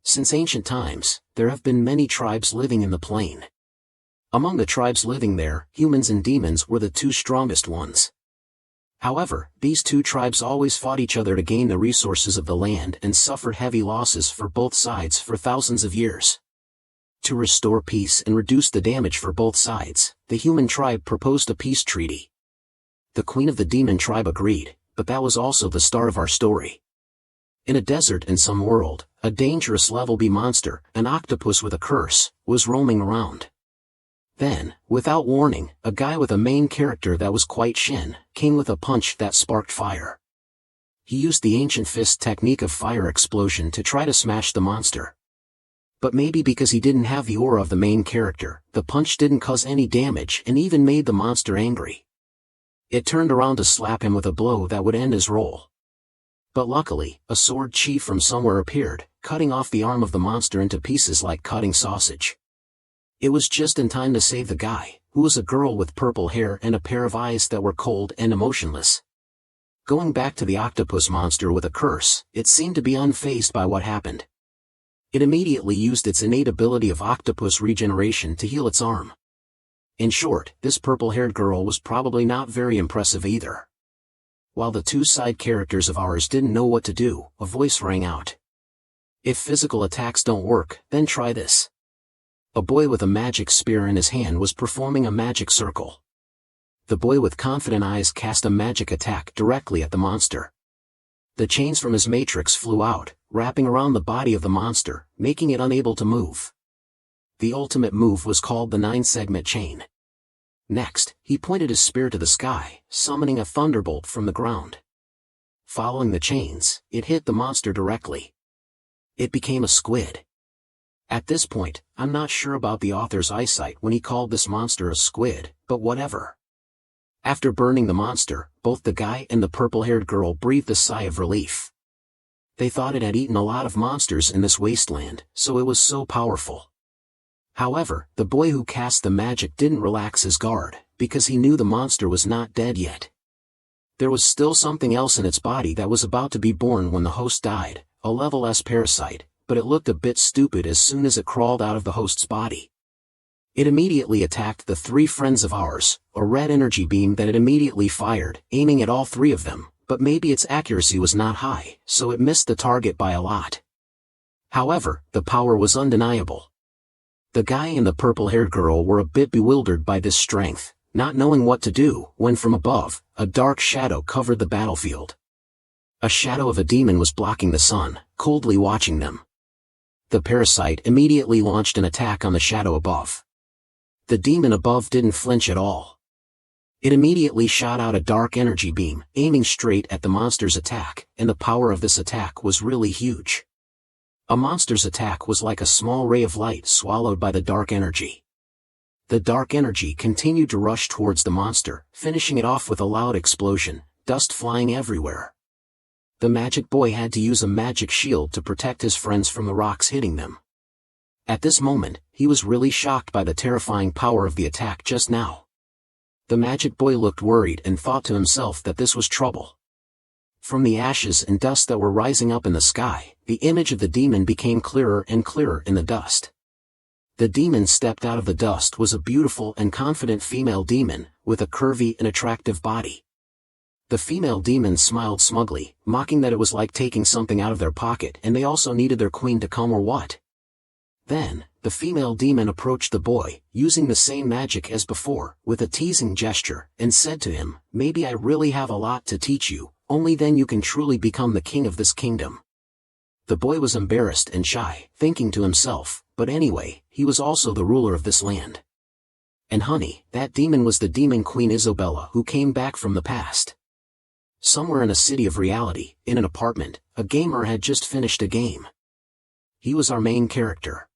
Since ancient times, there have been many tribes living in the plain. Among the tribes living there, humans and demons were the two strongest ones. However, these two tribes always fought each other to gain the resources of the land and suffered heavy losses for both sides for thousands of years. To restore peace and reduce the damage for both sides, the human tribe proposed a peace treaty. The queen of the demon tribe agreed, but that was also the start of our story. In a desert in some world, a dangerous level B monster, an octopus with a curse, was roaming around. Then, without warning, a guy with a main character that was quite shin, came with a punch that sparked fire. He used the ancient fist technique of fire explosion to try to smash the monster. But maybe because he didn't have the aura of the main character, the punch didn't cause any damage and even made the monster angry. It turned around to slap him with a blow that would end his role. But luckily, a sword chi from somewhere appeared, cutting off the arm of the monster into pieces like cutting sausage. It was just in time to save the guy, who was a girl with purple hair and a pair of eyes that were cold and emotionless. Going back to the octopus monster with a curse, it seemed to be unfazed by what happened. It immediately used its innate ability of octopus regeneration to heal its arm. In short, this purple-haired girl was probably not very impressive either. While the two side characters of ours didn't know what to do, a voice rang out. If physical attacks don't work, then try this. A boy with a magic spear in his hand was performing a magic circle. The boy with confident eyes cast a magic attack directly at the monster. The chains from his matrix flew out, wrapping around the body of the monster, making it unable to move. The ultimate move was called the 9-segment chain. Next, he pointed his spear to the sky, summoning a thunderbolt from the ground. Following the chains, it hit the monster directly. It became a squid. At this point, I'm not sure about the author's eyesight when he called this monster a squid, but whatever. After burning the monster, both the guy and the purple-haired girl breathed a sigh of relief. They thought it had eaten a lot of monsters in this wasteland, so it was so powerful. However, the boy who cast the magic didn't relax his guard, because he knew the monster was not dead yet. There was still something else in its body that was about to be born when the host died, a level S parasite, but it looked a bit stupid as soon as it crawled out of the host's body. It immediately attacked the three friends of ours, a red energy beam that it immediately fired, aiming at all three of them, but maybe its accuracy was not high, so it missed the target by a lot. However, the power was undeniable. The guy and the purple-haired girl were a bit bewildered by this strength, not knowing what to do, when from above, a dark shadow covered the battlefield. A shadow of a demon was blocking the sun, coldly watching them. The parasite immediately launched an attack on the shadow above. The demon above didn't flinch at all. It immediately shot out a dark energy beam, aiming straight at the monster's attack, and the power of this attack was really huge. A monster's attack was like a small ray of light swallowed by the dark energy. The dark energy continued to rush towards the monster, finishing it off with a loud explosion, dust flying everywhere. The magic boy had to use a magic shield to protect his friends from the rocks hitting them. At this moment, he was really shocked by the terrifying power of the attack just now. The magic boy looked worried and thought to himself that this was trouble. From the ashes and dust that were rising up in the sky, the image of the demon became clearer and clearer in the dust. The demon stepped out of the dust was a beautiful and confident female demon, with a curvy and attractive body. The female demon smiled smugly, mocking that it was like taking something out of their pocket and they also needed their queen to come or what. Then, the female demon approached the boy, using the same magic as before, with a teasing gesture, and said to him, "Maybe I really have a lot to teach you, only then you can truly become the king of this kingdom." The boy was embarrassed and shy, thinking to himself, but anyway, he was also the ruler of this land. And honey, that demon was the demon queen Isobella who came back from the past. Somewhere in a city of reality, in an apartment, a gamer had just finished a game. He was our main character.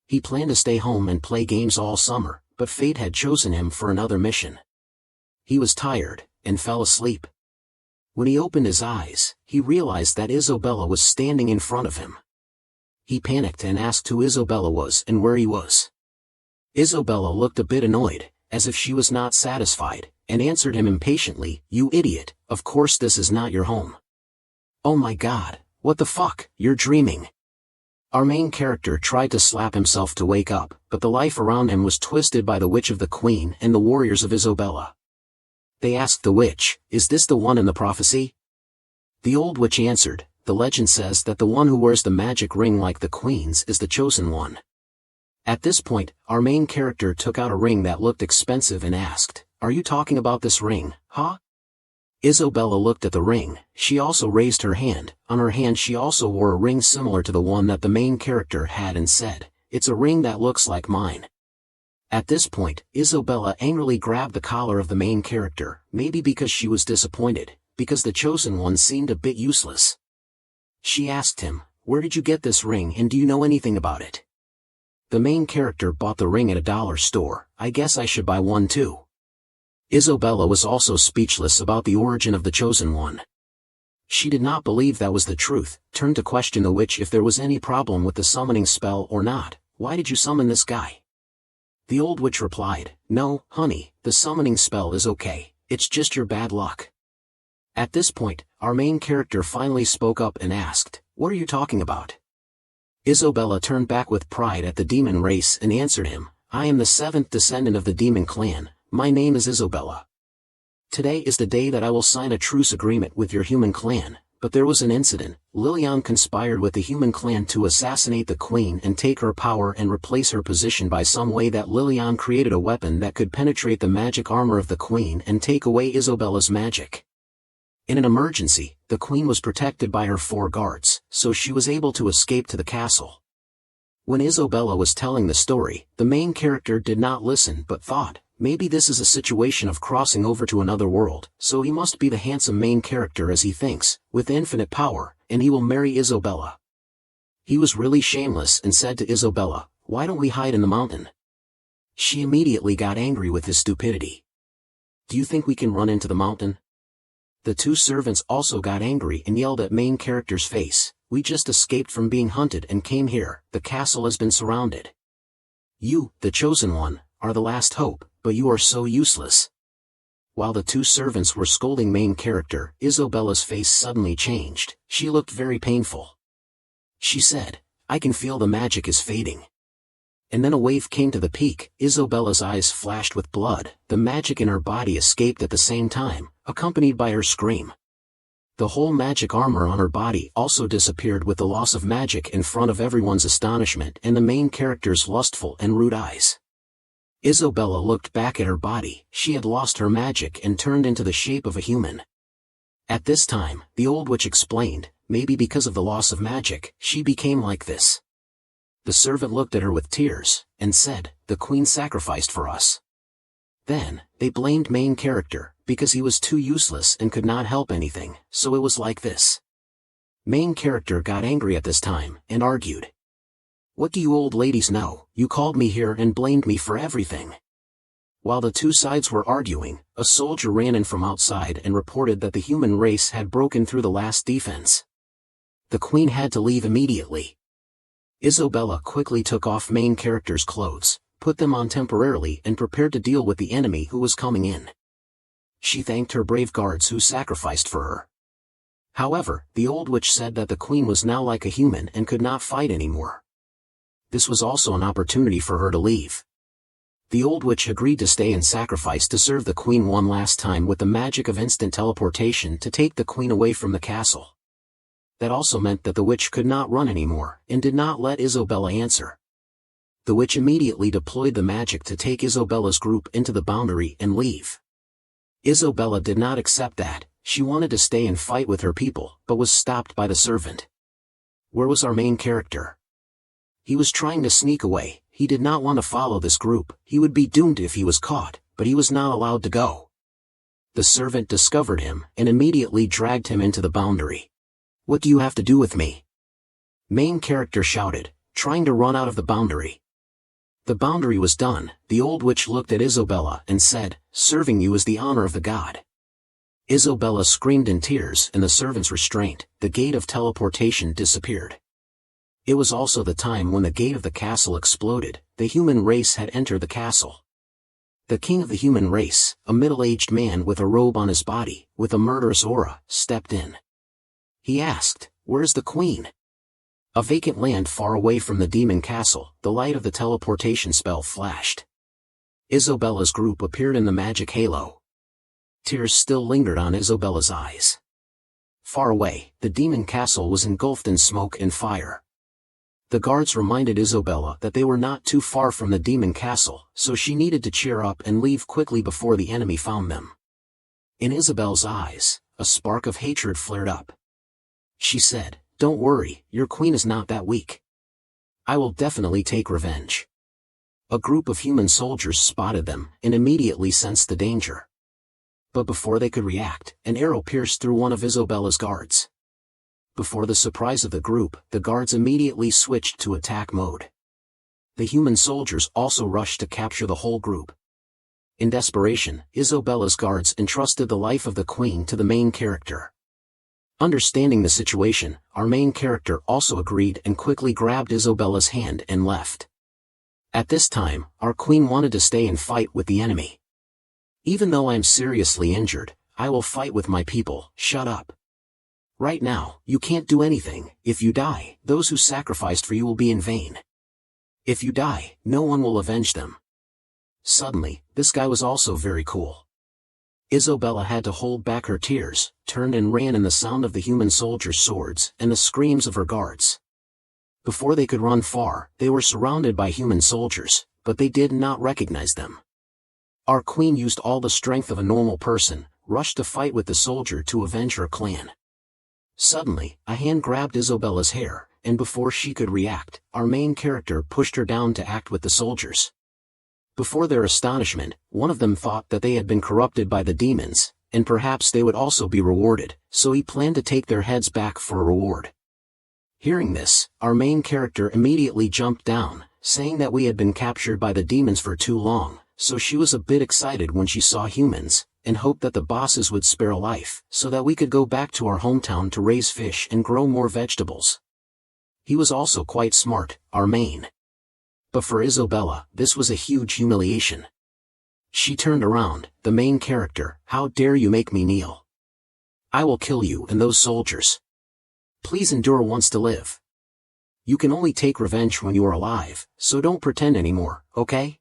He planned to stay home and play games all summer, but fate had chosen him for another mission. He was tired, and fell asleep. When he opened his eyes, he realized that Isobella was standing in front of him. He panicked and asked who Isobella was and where he was. Isobella looked a bit annoyed, as if she was not satisfied, and answered him impatiently, "You idiot, of course this is not your home." "Oh my god, what the fuck, you're dreaming." Our main character tried to slap himself to wake up, but the life around him was twisted by the witch of the queen and the warriors of Isobella. They asked the witch, "Is this the one in the prophecy?" The old witch answered, "The legend says that the one who wears the magic ring like the queen's is the chosen one." At this point, our main character took out a ring that looked expensive and asked, "Are you talking about this ring, huh?" Isobella looked at the ring. She also raised her hand. On her hand she also wore a ring similar to the one that the main character had and said, "It's a ring that looks like mine." At this point, Isobella angrily grabbed the collar of the main character, maybe because she was disappointed, because the chosen one seemed a bit useless. She asked him, "Where did you get this ring and do you know anything about it?" The main character bought the ring at a dollar store. "I guess I should buy one too." Isobella was also speechless about the origin of the chosen one. She did not believe that was the truth, turned to question the witch if there was any problem with the summoning spell or not. "Why did you summon this guy?" The old witch replied, "No, honey, the summoning spell is okay, it's just your bad luck." At this point, our main character finally spoke up and asked, "What are you talking about?" Isobella turned back with pride at the demon race and answered him, "I am the 7th descendant of the demon clan. My name is Isobella. Today is the day that I will sign a truce agreement with your human clan, but there was an incident. Lilian conspired with the human clan to assassinate the queen and take her power and replace her position by some way that Lilian created a weapon that could penetrate the magic armor of the queen and take away Isobella's magic. In an emergency, the queen was protected by her 4 guards, so she was able to escape to the castle." When Isobella was telling the story, the main character did not listen but thought, maybe this is a situation of crossing over to another world, so he must be the handsome main character as he thinks, with infinite power, and he will marry Isobella. He was really shameless and said to Isobella, "Why don't we hide in the mountain?" She immediately got angry with his stupidity. "Do you think we can run into the mountain?" The 2 servants also got angry and yelled at main character's face, "We just escaped from being hunted and came here. The castle has been surrounded. You, the chosen one, are the last hope, but you are so useless." While the 2 servants were scolding main character, Isobella's face suddenly changed. She looked very painful. She said, "I can feel the magic is fading." And then a wave came to the peak. Isobella's eyes flashed with blood. The magic in her body escaped at the same time, accompanied by her scream. The whole magic armor on her body also disappeared with the loss of magic in front of everyone's astonishment and the main character's lustful and rude eyes. Isobella looked back at her body. She had lost her magic and turned into the shape of a human. At this time, the old witch explained, maybe because of the loss of magic, she became like this. The servant looked at her with tears, and said, "The queen sacrificed for us." Then, they blamed main character, because he was too useless and could not help anything, so it was like this. Main character got angry at this time, and argued. "What do you old ladies know? You called me here and blamed me for everything." While the 2 sides were arguing, a soldier ran in from outside and reported that the human race had broken through the last defense. The queen had to leave immediately. Isobella quickly took off main character's clothes, put them on temporarily and prepared to deal with the enemy who was coming in. She thanked her brave guards who sacrificed for her. However, the old witch said that the queen was now like a human and could not fight anymore. This was also an opportunity for her to leave. The old witch agreed to stay and sacrifice to serve the queen one last time with the magic of instant teleportation to take the queen away from the castle. That also meant that the witch could not run anymore, and did not let Isobella answer. The witch immediately deployed the magic to take Isobella's group into the boundary and leave. Isobella did not accept that. She wanted to stay and fight with her people, but was stopped by the servant. Where was our main character? He was trying to sneak away. He did not want to follow this group. He would be doomed if he was caught, but he was not allowed to go. The servant discovered him, and immediately dragged him into the boundary. "What do you have to do with me?" Main character shouted, trying to run out of the boundary. The boundary was done. The old witch looked at Isobella and said, "Serving you is the honor of the god." Isobella screamed in tears and the servant's restraint. The gate of teleportation disappeared. It was also the time when the gate of the castle exploded. The human race had entered the castle. The king of the human race, a middle-aged man with a robe on his body, with a murderous aura, stepped in. He asked, "Where's the queen?" A vacant land far away from the demon castle, the light of the teleportation spell flashed. Isobella's group appeared in the magic halo. Tears still lingered on Isobella's eyes. Far away, the demon castle was engulfed in smoke and fire. The guards reminded Isobella that they were not too far from the demon castle, so she needed to cheer up and leave quickly before the enemy found them. In Isobella's eyes, a spark of hatred flared up. She said, "Don't worry, your queen is not that weak. I will definitely take revenge." A group of human soldiers spotted them and immediately sensed the danger. But before they could react, an arrow pierced through one of Isobella's guards. Before the surprise of the group, the guards immediately switched to attack mode. The human soldiers also rushed to capture the whole group. In desperation, Isobella's guards entrusted the life of the queen to the main character. Understanding the situation, our main character also agreed and quickly grabbed Isobella's hand and left. At this time, our queen wanted to stay and fight with the enemy. "Even though I am seriously injured, I will fight with my people. Shut up. Right now, you can't do anything. If you die, those who sacrificed for you will be in vain. If you die, no one will avenge them." Suddenly, this guy was also very cool. Isobella had to hold back her tears, turned and ran in the sound of the human soldiers' swords and the screams of her guards. Before they could run far, they were surrounded by human soldiers, but they did not recognize them. Our queen used all the strength of a normal person, rushed to fight with the soldier to avenge her clan. Suddenly, a hand grabbed Isobella's hair, and before she could react, our main character pushed her down to act with the soldiers. Before their astonishment, one of them thought that they had been corrupted by the demons, and perhaps they would also be rewarded, so he planned to take their heads back for a reward. Hearing this, our main character immediately jumped down, saying that we had been captured by the demons for too long, so she was a bit excited when she saw humans, and hoped that the bosses would spare a life, so that we could go back to our hometown to raise fish and grow more vegetables. He was also quite smart, our main. But for Isobella, this was a huge humiliation. She turned around, "The main character, how dare you make me kneel? I will kill you and those soldiers. Please endure once to live. You can only take revenge when you are alive, so don't pretend anymore, okay?"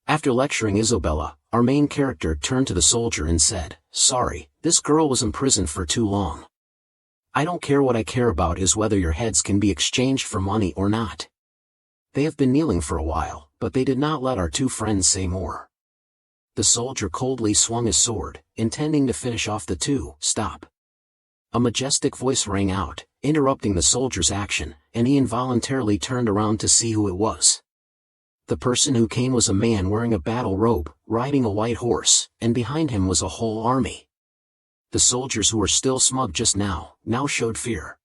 After lecturing Isobella, our main character turned to the soldier and said, "Sorry, this girl was imprisoned for too long. I don't care. What I care about is whether your heads can be exchanged for money or not." They have been kneeling for a while, but they did not let our two friends say more. The soldier coldly swung his sword, intending to finish off the two. "Stop." A majestic voice rang out, interrupting the soldier's action, and he involuntarily turned around to see who it was. The person who came was a man wearing a battle robe, riding a white horse, and behind him was a whole army. The soldiers who were still smug just now showed fear.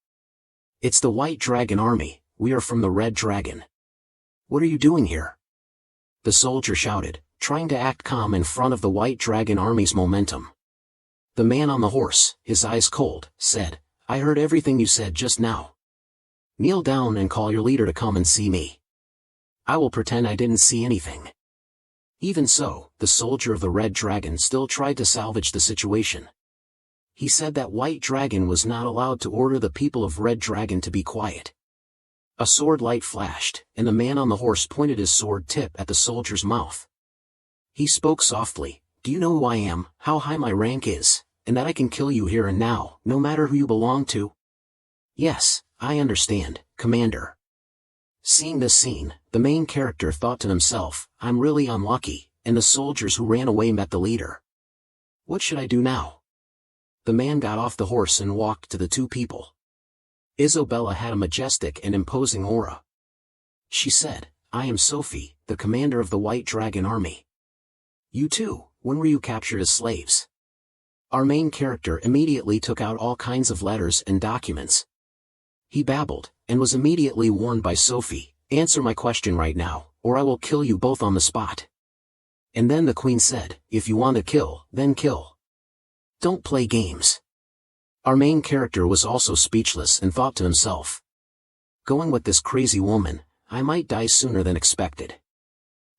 "It's the White Dragon Army. We are from the Red Dragon. What are you doing here?" the soldier shouted, trying to act calm in front of the White Dragon Army's momentum. The man on the horse, his eyes cold, said, "I heard everything you said just now. Kneel down and call your leader to come and see me. I will pretend I didn't see anything." Even so, the soldier of the Red Dragon still tried to salvage the situation. He said that White Dragon was not allowed to order the people of Red Dragon to be quiet. A sword light flashed, and the man on the horse pointed his sword tip at the soldier's mouth. He spoke softly, "Do you know who I am, how high my rank is, and that I can kill you here and now, no matter who you belong to?" "Yes, I understand, Commander." Seeing this scene, the main character thought to himself, "I'm really unlucky," and the soldiers who ran away met the leader. "What should I do now?" The man got off the horse and walked to the two people. Isobella had a majestic and imposing aura. She said, "I am Sophie, the commander of the White Dragon Army. You too, when were you captured as slaves?" Our main character immediately took out all kinds of letters and documents. He babbled, and was immediately warned by Sophie, "Answer my question right now, or I will kill you both on the spot." And then the queen said, "If you want to kill, then kill. Don't play games." Our main character was also speechless and thought to himself, "Going with this crazy woman, I might die sooner than expected."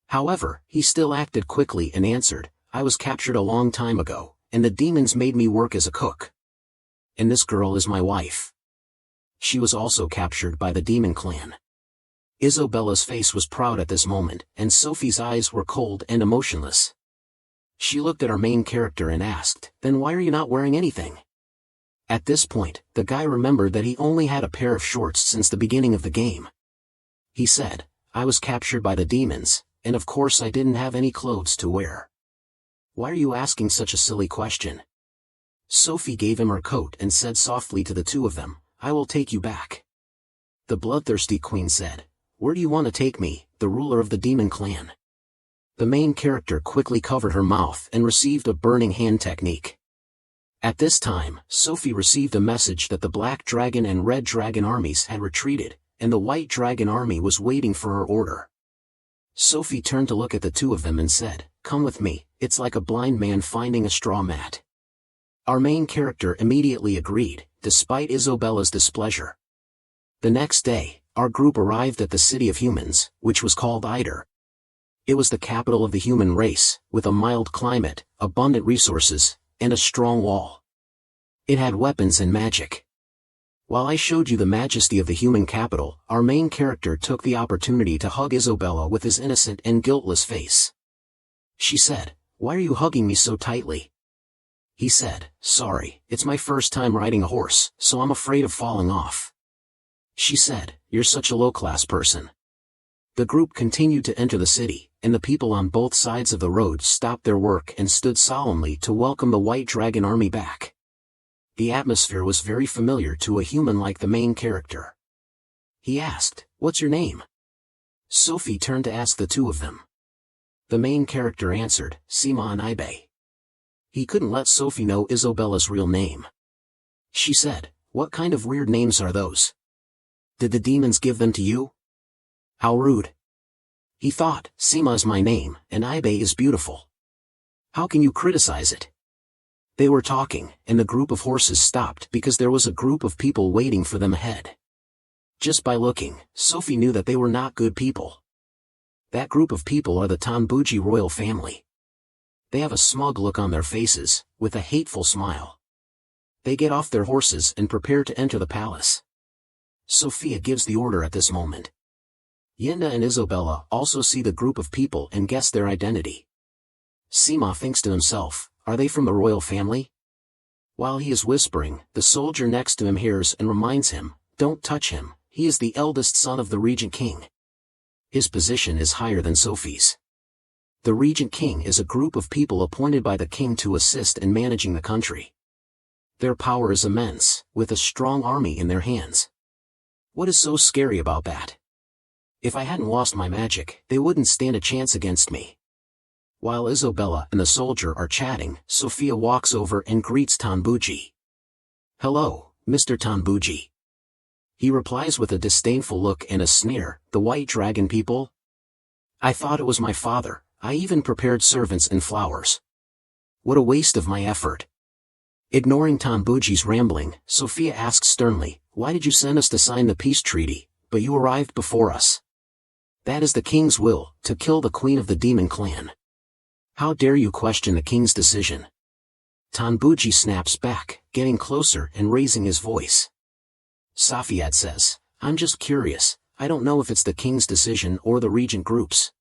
However, he still acted quickly and answered, "I was captured a long time ago, and the demons made me work as a cook. And this girl is my wife. she was also captured by the demon clan. Isobella's face was proud at this moment, and Sophie's eyes were cold and emotionless. She looked at our main character and asked, "Then why are you not wearing anything?" At this point, the guy remembered that he only had a pair of shorts since the beginning of the game. He said, "I was captured by the demons, and of course I didn't have any clothes to wear." "Why are you asking such a silly question?" Sophie gave him her coat and said softly to the two of them, "I will take you back." The bloodthirsty queen said, "Where do you want to take me, the ruler of the demon clan?" The main character quickly covered her mouth and received a burning hand technique. At this time, Sophie received a message that the Black Dragon and Red Dragon armies had retreated, and the White Dragon army was waiting for her order. Sophie turned to look at the two of them and said, "Come with me, it's like a blind man finding a straw mat." Our main character immediately agreed, despite Isobella's displeasure. The next day, our group arrived at the city of humans, which was called Eider. It was the capital of the human race, with a mild climate, abundant resources, and a strong wall. It had weapons and magic. While I showed you the majesty of the human capital, our main character took the opportunity to hug Isobella with his innocent and guiltless face. She said, "Why are you hugging me so tightly?" He said, "Sorry, it's my first time riding a horse, so I'm afraid of falling off." She said, "You're such a low-class person." The group continued to enter the city, and the people on both sides of the road stopped their work and stood solemnly to welcome the White Dragon army back. The atmosphere was very familiar to a human like the main character. He asked, "What's your name?" Sophie turned to ask the two of them. The main character answered, "Sima and Ibe." He couldn't let Sophie know Isobella's real name. She said, "What kind of weird names are those? Did the demons give them to you?" "How rude." He thought, "Sima is my name, and Ibe is beautiful. How can you criticize it?" They were talking, and the group of horses stopped because there was a group of people waiting for them ahead. Just by looking, Sophie knew that they were not good people. That group of people are the Tanbuji royal family. They have a smug look on their faces, with a hateful smile. They get off their horses and prepare to enter the palace. Sophia gives the order at this moment. Yenda and Isobella also see the group of people and guess their identity. Sima thinks to himself, "Are they from the royal family?" While he is whispering, the soldier next to him hears and reminds him, "Don't touch him, he is the eldest son of the Regent King." His position is higher than Sophie's. The Regent King is a group of people appointed by the king to assist in managing the country. Their power is immense, with a strong army in their hands. What is so scary about that? If I hadn't lost my magic, they wouldn't stand a chance against me. While Isobella and the soldier are chatting, Sophia walks over and greets Tanbuji. "Hello, Mr. Tanbuji." He replies with a disdainful look and a sneer, "The White Dragon people? I thought it was my father, I even prepared servants and flowers. What a waste of my effort." Ignoring Tanbuji's rambling, Sophia asks sternly, "Why did you send us to sign the peace treaty, but you arrived before us?" "That is the king's will, to kill the queen of the demon clan. How dare you question the king's decision?" Tanbuji snaps back, getting closer and raising his voice. Safiat says, "I'm just curious, I don't know if it's the king's decision or the regent group's."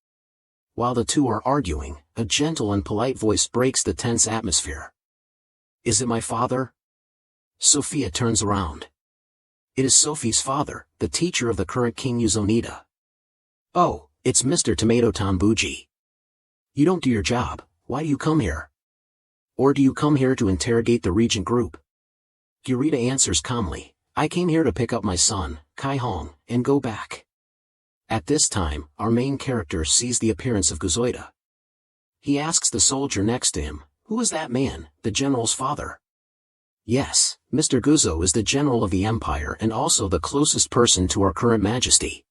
While the two are arguing, a gentle and polite voice breaks the tense atmosphere. "Is it my father?" Sophia turns around. It is Sophie's father, the teacher of the current King Uzonida. "Oh, it's Mr. Tomato Tanbuji. You don't do your job, why do you come here? Or do you come here to interrogate the regent group?" Gurita answers calmly, "I came here to pick up my son, Kai Hong, and go back." At this time, our main character sees the appearance of Guzoida. He asks the soldier next to him, "Who is that man, the general's father?" "Yes, Mr. Guzo is the general of the empire and also the closest person to our current majesty.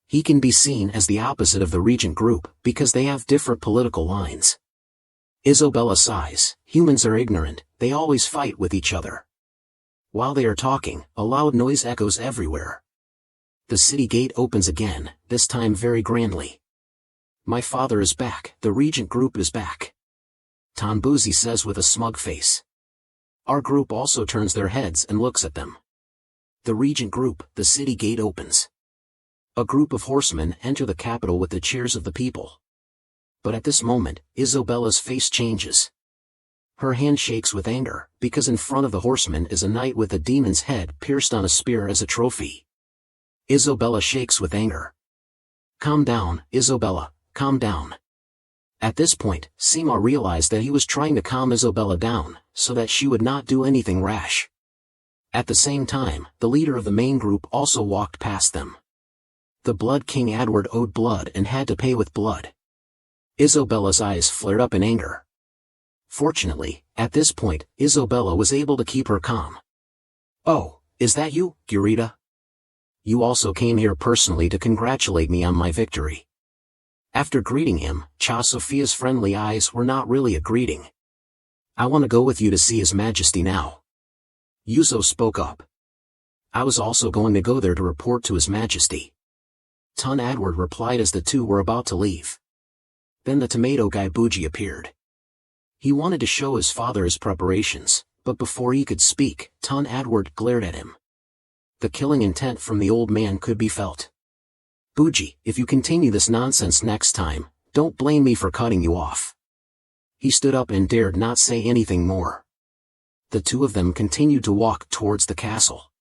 He can be seen as the opposite of the regent group, because they have different political lines." Isobella sighs, "Humans are ignorant, they always fight with each other." While they are talking, a loud noise echoes everywhere. The city gate opens again, this time very grandly. "My father is back, the regent group is back," Tanbuzi says with a smug face. Our group also turns their heads and looks at them. The regent group, the city gate opens. A group of horsemen enter the capital with the cheers of the people. But at this moment, Isobella's face changes. Her hand shakes with anger, because in front of the horsemen is a knight with a demon's head pierced on a spear as a trophy. Isobella shakes with anger. Calm down, Isobella, calm down. At this point, Sima realized that he was trying to calm Isobella down, so that she would not do anything rash. At the same time, the leader of the main group also walked past them. The Blood King Edward owed blood and had to pay with blood. Isobella's eyes flared up in anger. Fortunately, at this point, Isobella was able to keep her calm. "Oh, is that you, Gurita? You also came here personally to congratulate me on my victory." After greeting him, Sophia's friendly eyes were not really a greeting. "I want to go with you to see His Majesty now." Yuzo spoke up. "I was also going to go there to report to His Majesty." Tun Edward replied as the two were about to leave. Then the tomato guy Buji appeared. He wanted to show his father his preparations, but before he could speak, Tun Edward glared at him. The killing intent from the old man could be felt. "Buji, if you continue this nonsense next time, don't blame me for cutting you off." He stood up and dared not say anything more. The two of them continued to walk towards the castle.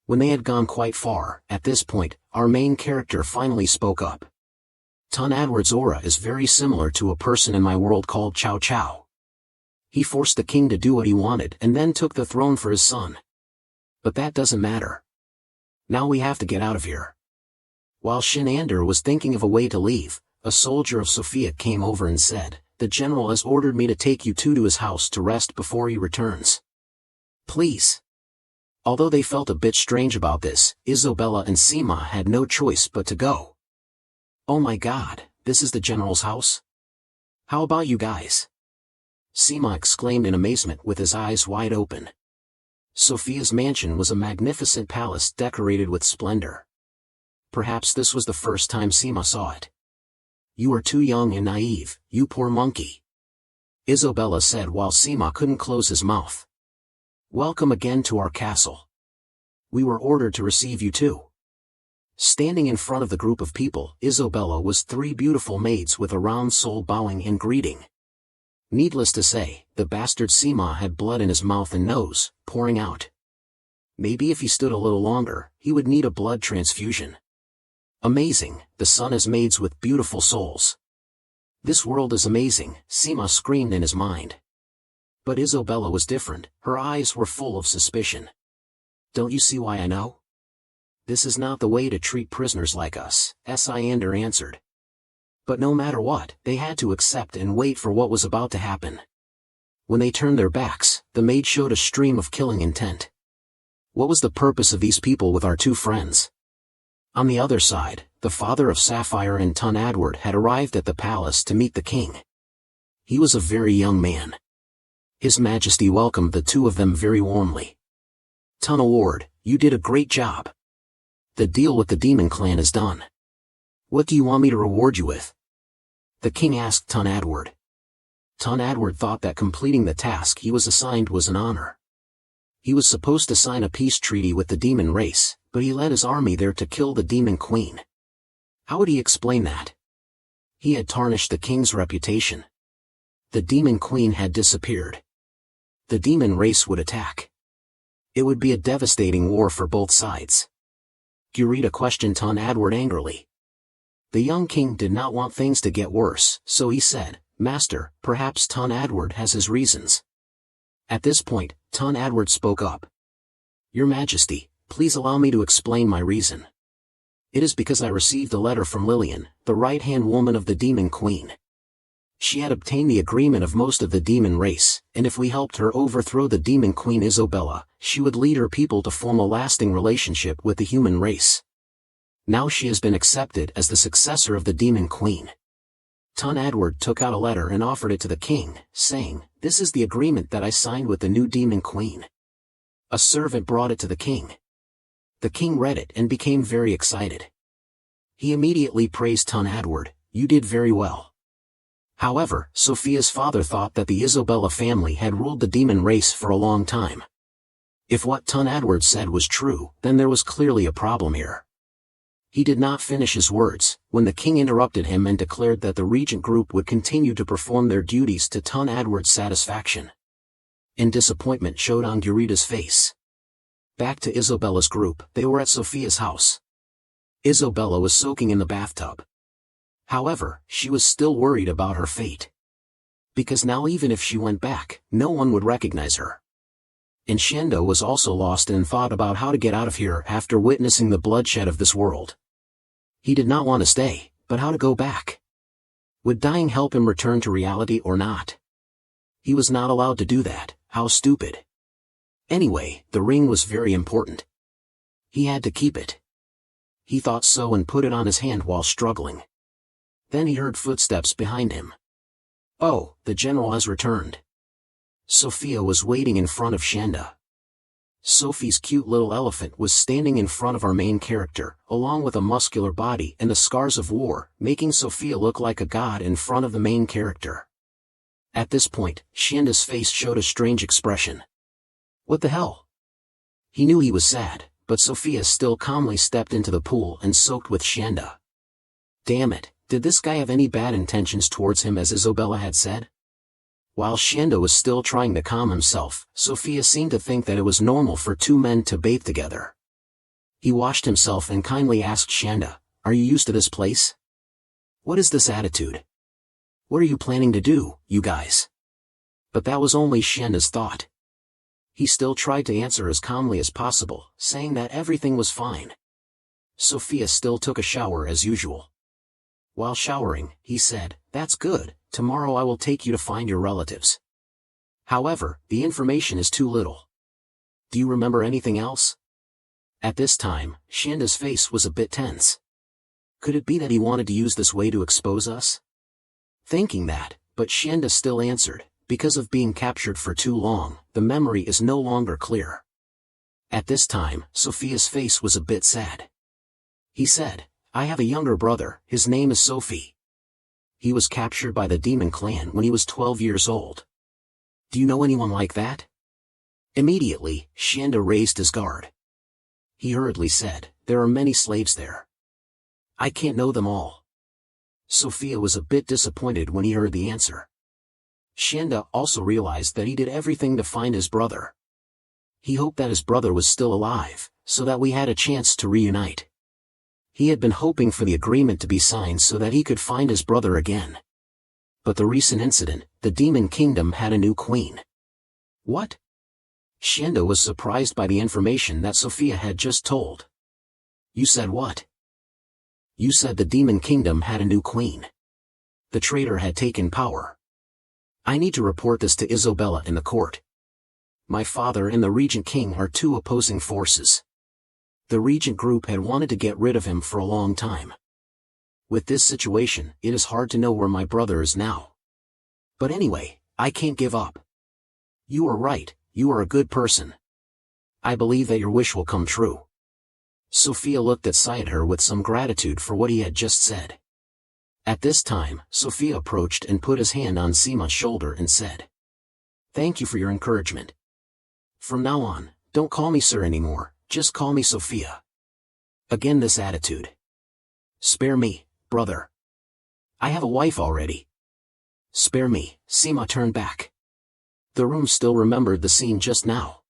When they had gone quite far, at this point, our main character finally spoke up. "Tun Edward's aura is very similar to a person in my world called Chow Chow. He forced the king to do what he wanted and then took the throne for his son. But that doesn't matter. Now we have to get out of here." While Shinander was thinking of a way to leave, a soldier of Sophia came over and said, "The general has ordered me to take you two to his house to rest before he returns. Please." Although they felt a bit strange about this, Isobella and Sima had no choice but to go. "Oh my god, this is the general's house? How about you guys?" Sima exclaimed in amazement with his eyes wide open. Sophia's mansion was a magnificent palace decorated with splendor. Perhaps this was the first time Sima saw it. "You are too young and naive, you poor monkey," Isobella said while Sima couldn't close his mouth. "Welcome again to our castle. We were ordered to receive you too." Standing in front of the group of people, Isobella was three beautiful maids with a round soul bowing and greeting. Needless to say, the bastard Sima had blood in his mouth and nose, pouring out. Maybe if he stood a little longer, he would need a blood transfusion. Amazing, the sun has maids with beautiful souls. This world is amazing, Sima screamed in his mind. But Isobella was different, her eyes were full of suspicion. "Don't you see why I know? This is not the way to treat prisoners like us," Isander answered. But no matter what, they had to accept and wait for what was about to happen. When they turned their backs, the maid showed a stream of killing intent. What was the purpose of these people with our two friends? On the other side, the father of Sapphire and Tun Edward had arrived at the palace to meet the king. He was a very young man. His Majesty welcomed the two of them very warmly. "Tun Award, you did a great job. The deal with the demon clan is done. What do you want me to reward you with?" the king asked Tun Edward. Tun Edward thought that completing the task he was assigned was an honor. He was supposed to sign a peace treaty with the demon race, but he led his army there to kill the demon queen. How would he explain that? He had tarnished the king's reputation. The demon queen had disappeared. The demon race would attack. It would be a devastating war for both sides. Gurita questioned Tun Edward angrily. The young king did not want things to get worse, so he said, "Master, perhaps Tun Edward has his reasons." At this point, Tun Edward spoke up. "Your Majesty, please allow me to explain my reason. It is because I received a letter from Lillian, the right-hand woman of the demon queen. She had obtained the agreement of most of the demon race, and if we helped her overthrow the demon queen Isobella, she would lead her people to form a lasting relationship with the human race. Now she has been accepted as the successor of the demon queen." Tun Edward took out a letter and offered it to the king, saying, "This is the agreement that I signed with the new demon queen." A servant brought it to the king. The king read it and became very excited. He immediately praised Tun Edward, "You did very well." However, Sophia's father thought that the Isobella family had ruled the demon race for a long time. If what Tun Edwards said was true, then there was clearly a problem here. He did not finish his words, when the king interrupted him and declared that the regent group would continue to perform their duties to Tun Edwards' satisfaction. And disappointment showed on Gurita's face. Back to Isobella's group, they were at Sophia's house. Isobella was soaking in the bathtub. However, she was still worried about her fate. Because now even if she went back, no one would recognize her. And Shendo was also lost in thought about how to get out of here after witnessing the bloodshed of this world. He did not want to stay, but how to go back? Would dying help him return to reality or not? He was not allowed to do that. How stupid. Anyway, the ring was very important. He had to keep it. He thought so and put it on his hand while struggling. Then he heard footsteps behind him. Oh, the general has returned. Sophia was waiting in front of Shenda. Sophie's cute little elephant was standing in front of our main character, along with a muscular body and the scars of war, making Sophia look like a god in front of the main character. At this point, Shenda's face showed a strange expression. What the hell? He knew he was sad, but Sophia still calmly stepped into the pool and soaked with Shenda. Damn it, did this guy have any bad intentions towards him as Isobella had said? While Shenda was still trying to calm himself, Sophia seemed to think that it was normal for two men to bathe together. He washed himself and kindly asked Shenda, "Are you used to this place? What is this attitude? What are you planning to do, you guys?" But that was only Shenda's thought. He still tried to answer as calmly as possible, saying that everything was fine. Sophia still took a shower as usual. While showering, he said, "That's good, tomorrow I will take you to find your relatives. However, the information is too little. Do you remember anything else?" At this time, Shenda's face was a bit tense. Could it be that he wanted to use this way to expose us? Thinking that, but Shenda still answered, "Because of being captured for too long, the memory is no longer clear." At this time, Sophia's face was a bit sad. He said, "I have a younger brother, his name is Sophie. He was captured by the demon clan when he was 12 years old. Do you know anyone like that?" Immediately, Shenda raised his guard. He hurriedly said, "There are many slaves there. I can't know them all." Sophia was a bit disappointed when he heard the answer. Shenda also realized that he did everything to find his brother. He hoped that his brother was still alive, so that we had a chance to reunite. He had been hoping for the agreement to be signed so that he could find his brother again. But the recent incident, the Demon Kingdom had a new queen. What? Shenda was surprised by the information that Sophia had just told. You said what? You said the Demon Kingdom had a new queen. The traitor had taken power. I need to report this to Isobella in the court. My father and the Regent King are two opposing forces. The Regent group had wanted to get rid of him for a long time. With this situation, it is hard to know where my brother is now. But anyway, I can't give up. You are right, you are a good person. I believe that your wish will come true." Sophia looked at Sayadaw with some gratitude for what he had just said. At this time, Sophia approached and put his hand on Seema's shoulder and said, "Thank you for your encouragement. From now on, don't call me sir anymore, just call me Sophia." Again this attitude. "Spare me, brother. I have a wife already." "Spare me," Seema turned back. The room still remembered the scene just now.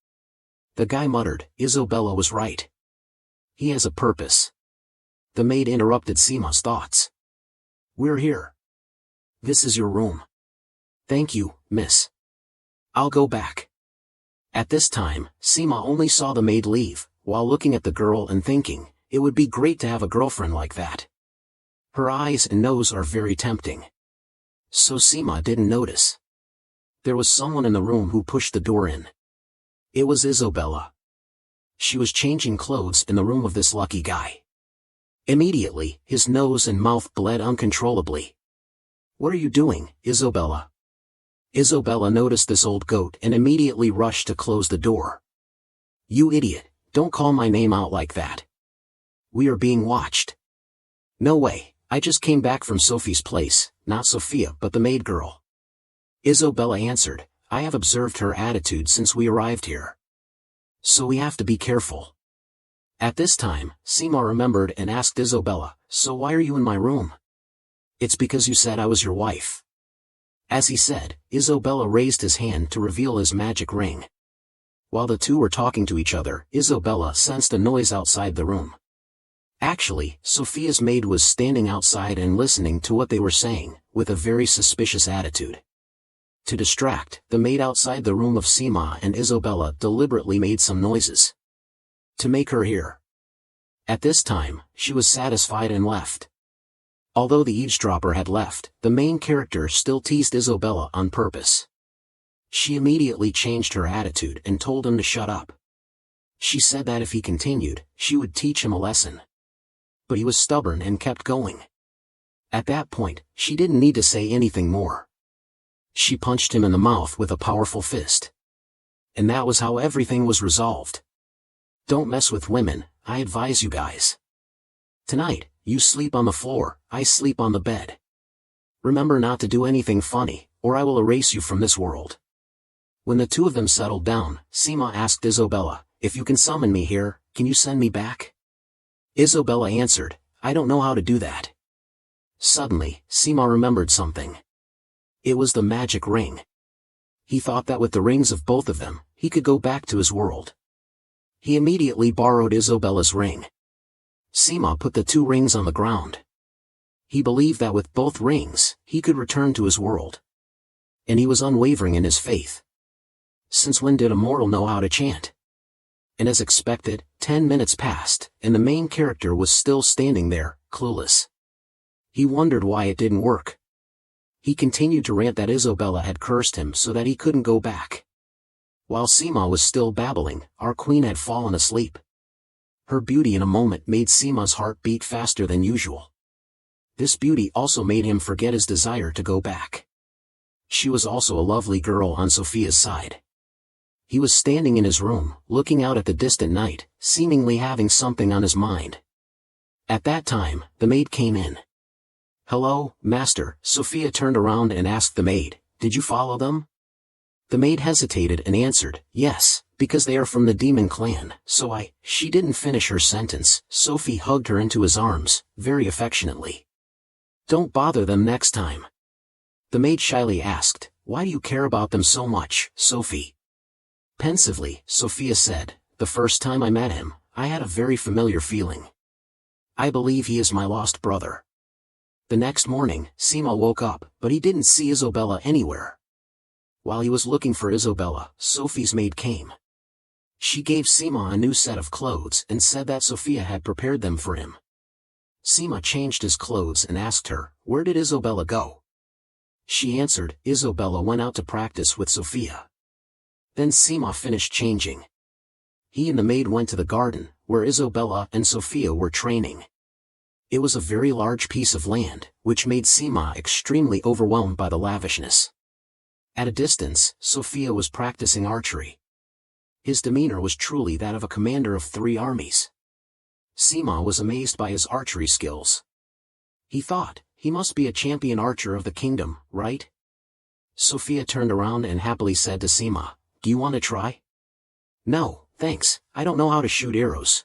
The guy muttered, "Isobella was right. He has a purpose." The maid interrupted Seema's thoughts. "We're here. This is your room." "Thank you, miss. I'll go back." At this time, Seema only saw the maid leave, while looking at the girl and thinking, it would be great to have a girlfriend like that. Her eyes and nose are very tempting. So Seema didn't notice. There was someone in the room who pushed the door in. It was Isobella. She was changing clothes in the room of this lucky guy. Immediately, his nose and mouth bled uncontrollably. "What are you doing, Isobella?" Isobella noticed this old goat and immediately rushed to close the door. "You idiot, don't call my name out like that. We are being watched." "No way, I just came back from Sophie's place, not Sophia but the maid girl." Isobella answered, "I have observed her attitude since we arrived here. So we have to be careful. At this time, Seema remembered and asked Isobella, so why are you in my room? It's because you said I was your wife. As he said, Isobella raised his hand to reveal his magic ring. While the two were talking to each other, Isobella sensed a noise outside the room. Actually, Sophia's maid was standing outside and listening to what they were saying, with a very suspicious attitude. To distract, the maid outside the room of Seema and Isobella deliberately made some noises to make her hear. At this time, she was satisfied and left. Although the eavesdropper had left, the main character still teased Isobella on purpose. She immediately changed her attitude and told him to shut up. She said that if he continued, she would teach him a lesson. But he was stubborn and kept going. At that point, she didn't need to say anything more. She punched him in the mouth with a powerful fist. And that was how everything was resolved. Don't mess with women, I advise you guys. Tonight, you sleep on the floor, I sleep on the bed. Remember not to do anything funny, or I will erase you from this world. When the two of them settled down, Seema asked Isobella, if you can summon me here, can you send me back? Isobella answered, I don't know how to do that. Suddenly, Seema remembered something. It was the magic ring. He thought that with the rings of both of them, he could go back to his world. He immediately borrowed Isobella's ring. Seema put the two rings on the ground. He believed that with both rings, he could return to his world. And he was unwavering in his faith. Since when did a mortal know how to chant? And as expected, 10 minutes passed, and the main character was still standing there, clueless. He wondered why it didn't work. He continued to rant that Isobella had cursed him so that he couldn't go back. While Seema was still babbling, our queen had fallen asleep. Her beauty in a moment made Seema's heart beat faster than usual. This beauty also made him forget his desire to go back. She was also a lovely girl on Sophia's side. He was standing in his room, looking out at the distant night, seemingly having something on his mind. At that time, the maid came in. Hello, master, Sophia turned around and asked the maid, did you follow them? The maid hesitated and answered, yes, because they are from the demon clan, so She didn't finish her sentence. Sophie hugged her into his arms, very affectionately. Don't bother them next time. The maid shyly asked, why do you care about them so much, Sophie? Pensively, Sophia said, the first time I met him, I had a very familiar feeling. I believe he is my lost brother. The next morning, Seema woke up, but he didn't see Isobella anywhere. While he was looking for Isobella, Sophie's maid came. She gave Seema a new set of clothes and said that Sophia had prepared them for him. Seema changed his clothes and asked her, where did Isobella go? She answered, Isobella went out to practice with Sophia. Then Seema finished changing. He and the maid went to the garden, where Isobella and Sophia were training. It was a very large piece of land, which made Seema extremely overwhelmed by the lavishness. At a distance, Sophia was practicing archery. His demeanor was truly that of a commander of 3 armies. Seema was amazed by his archery skills. He thought, he must be a champion archer of the kingdom, right? Sophia turned around and happily said to Seema, do you want to try? No, thanks, I don't know how to shoot arrows.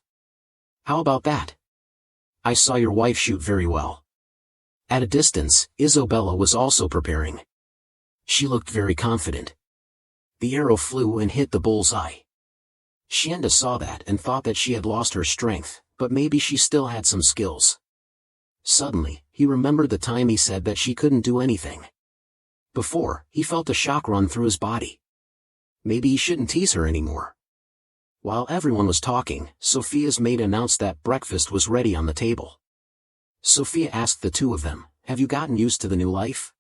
How about that? I saw your wife shoot very well. At a distance, Isobella was also preparing. She looked very confident. The arrow flew and hit the bull's eye. Shienda saw that and thought that she had lost her strength, but maybe she still had some skills. Suddenly, he remembered the time he said that she couldn't do anything. Before, he felt a shock run through his body. Maybe he shouldn't tease her anymore. While everyone was talking, Sophia's maid announced that breakfast was ready on the table. Sophia asked the two of them, have you gotten used to the new life?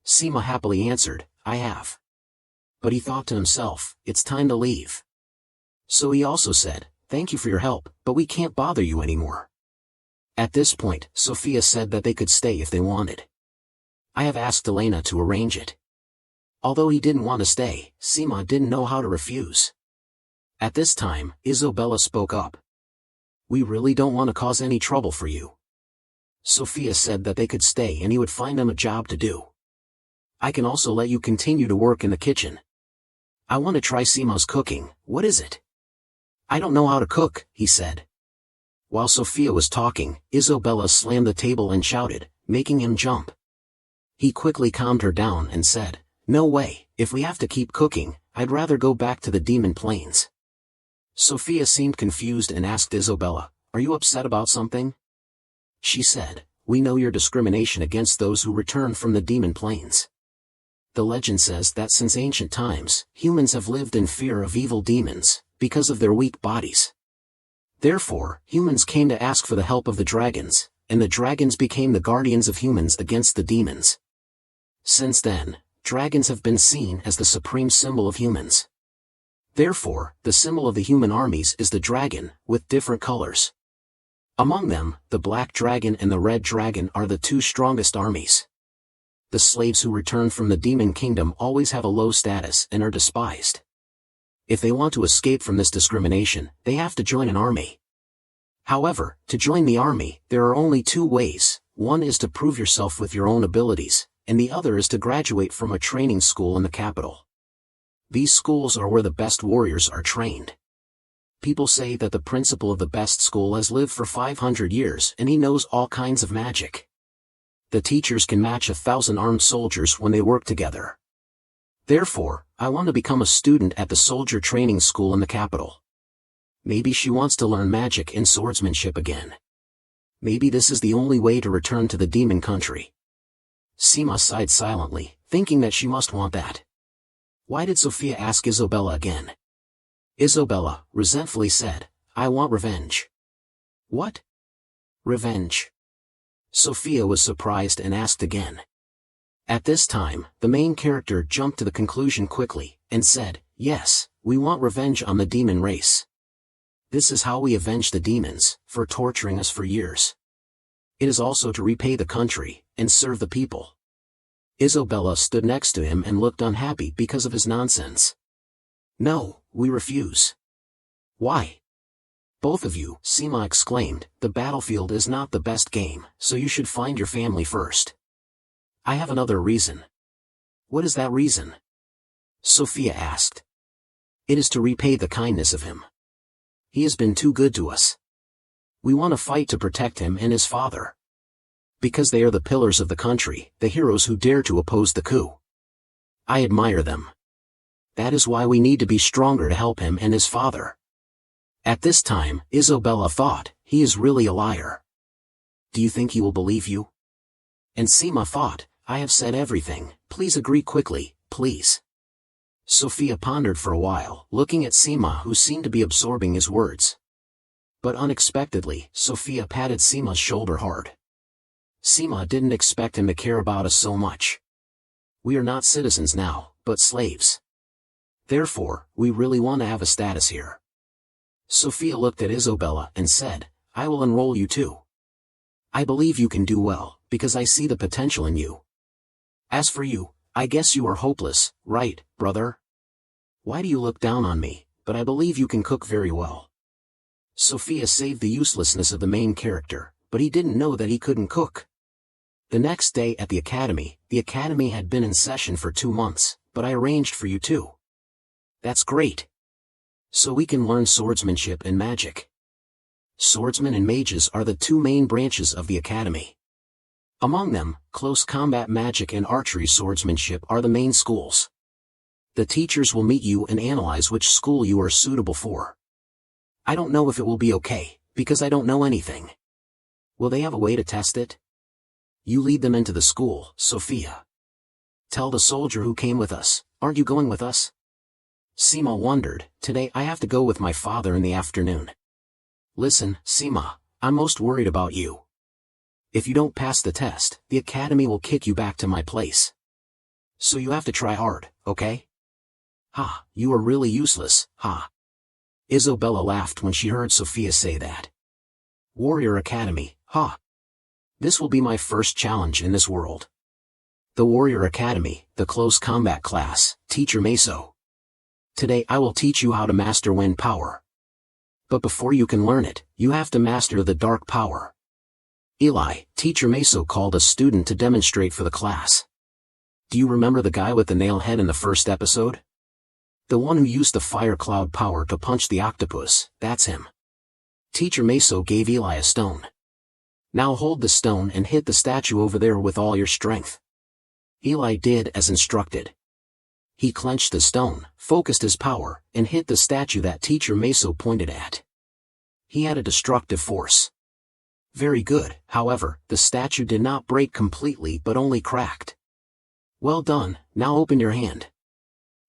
Seema happily answered, I have. But he thought to himself, it's time to leave. So he also said, thank you for your help, but we can't bother you anymore. At this point, Sophia said that they could stay if they wanted. I have asked Elena to arrange it. Although he didn't want to stay, Seema didn't know how to refuse. At this time, Isobella spoke up. We really don't want to cause any trouble for you. Sophia said that they could stay and he would find them a job to do. I can also let you continue to work in the kitchen. I want to try Seema's cooking, what is it? I don't know how to cook, he said. While Sophia was talking, Isobella slammed the table and shouted, making him jump. He quickly calmed her down and said, "No way, if we have to keep cooking, I'd rather go back to the demon plains." Sophia seemed confused and asked Isobella, "Are you upset about something?" She said, "We know your discrimination against those who return from the demon plains. The legend says that since ancient times, humans have lived in fear of evil demons, because of their weak bodies. Therefore, humans came to ask for the help of the dragons, and the dragons became the guardians of humans against the demons. Since then, dragons have been seen as the supreme symbol of humans. Therefore, the symbol of the human armies is the dragon, with different colors. Among them, the black dragon and the red dragon are the two strongest armies. The slaves who return from the demon kingdom always have a low status and are despised. If they want to escape from this discrimination, they have to join an army. However, to join the army, there are only two ways. One is to prove yourself with your own abilities, and the other is to graduate from a training school in the capital. These schools are where the best warriors are trained. People say that the principal of the best school has lived for 500 years and he knows all kinds of magic. The teachers can match 1,000 armed soldiers when they work together. Therefore, I want to become a student at the soldier training school in the capital. Maybe she wants to learn magic and swordsmanship again. Maybe this is the only way to return to the demon country. Sima sighed silently, thinking that she must want that. Why did Sophia ask Isobella again? Isobella, resentfully said, "I want revenge." What? Revenge? Sophia was surprised and asked again. At this time, the main character jumped to the conclusion quickly, and said, "Yes, we want revenge on the demon race. This is how we avenge the demons, for torturing us for years. It is also to repay the country, and serve the people." Isobella stood next to him and looked unhappy because of his nonsense. "No, we refuse." "Why?" "Both of you," Sima exclaimed, "the battlefield is not the best game, so you should find your family first." "I have another reason." "What is that reason?" Sophia asked. "It is to repay the kindness of him. He has been too good to us. We want to fight to protect him and his father. Because they are the pillars of the country, the heroes who dare to oppose the coup. I admire them. That is why we need to be stronger to help him and his father." At this time, Isobella thought, "He is really a liar. Do you think he will believe you?" And Sima thought, "I have said everything, please agree quickly, please." Sophia pondered for a while, looking at Sima who seemed to be absorbing his words. But unexpectedly, Sophia patted Sima's shoulder hard. Sima didn't expect him to care about us so much. We are not citizens now, but slaves. Therefore, we really want to have a status here. Sophia looked at Isobella and said, "I will enroll you too. I believe you can do well, because I see the potential in you. As for you, I guess you are hopeless, right, brother? Why do you look down on me, but I believe you can cook very well." Sophia saved the uselessness of the main character, but he didn't know that he couldn't cook. The next day at the academy had been in session for 2 months, but I arranged for you too. That's great. So we can learn swordsmanship and magic. Swordsmen and mages are the two main branches of the academy. Among them, close combat magic and archery swordsmanship are the main schools. The teachers will meet you and analyze which school you are suitable for. I don't know if it will be okay, because I don't know anything. Will they have a way to test it? You lead them into the school, Sophia. Tell the soldier who came with us, aren't you going with us? Sima wondered, today I have to go with my father in the afternoon. Listen, Sima, I'm most worried about you. If you don't pass the test, the academy will kick you back to my place. So you have to try hard, okay? Ha, you are really useless, ha. Isobella laughed when she heard Sophia say that. Warrior Academy, ha. This will be my first challenge in this world. The Warrior Academy, the close combat class, Teacher Meso. Today I will teach you how to master wind power. But before you can learn it, you have to master the dark power. Eli, Teacher Meso called a student to demonstrate for the class. Do you remember the guy with the nail head in the first episode? The one who used the fire cloud power to punch the octopus, that's him. Teacher Meso gave Eli a stone. Now hold the stone and hit the statue over there with all your strength. Eli did as instructed. He clenched the stone, focused his power, and hit the statue that Teacher Meso pointed at. He had a destructive force. Very good, however, the statue did not break completely but only cracked. Well done, now open your hand.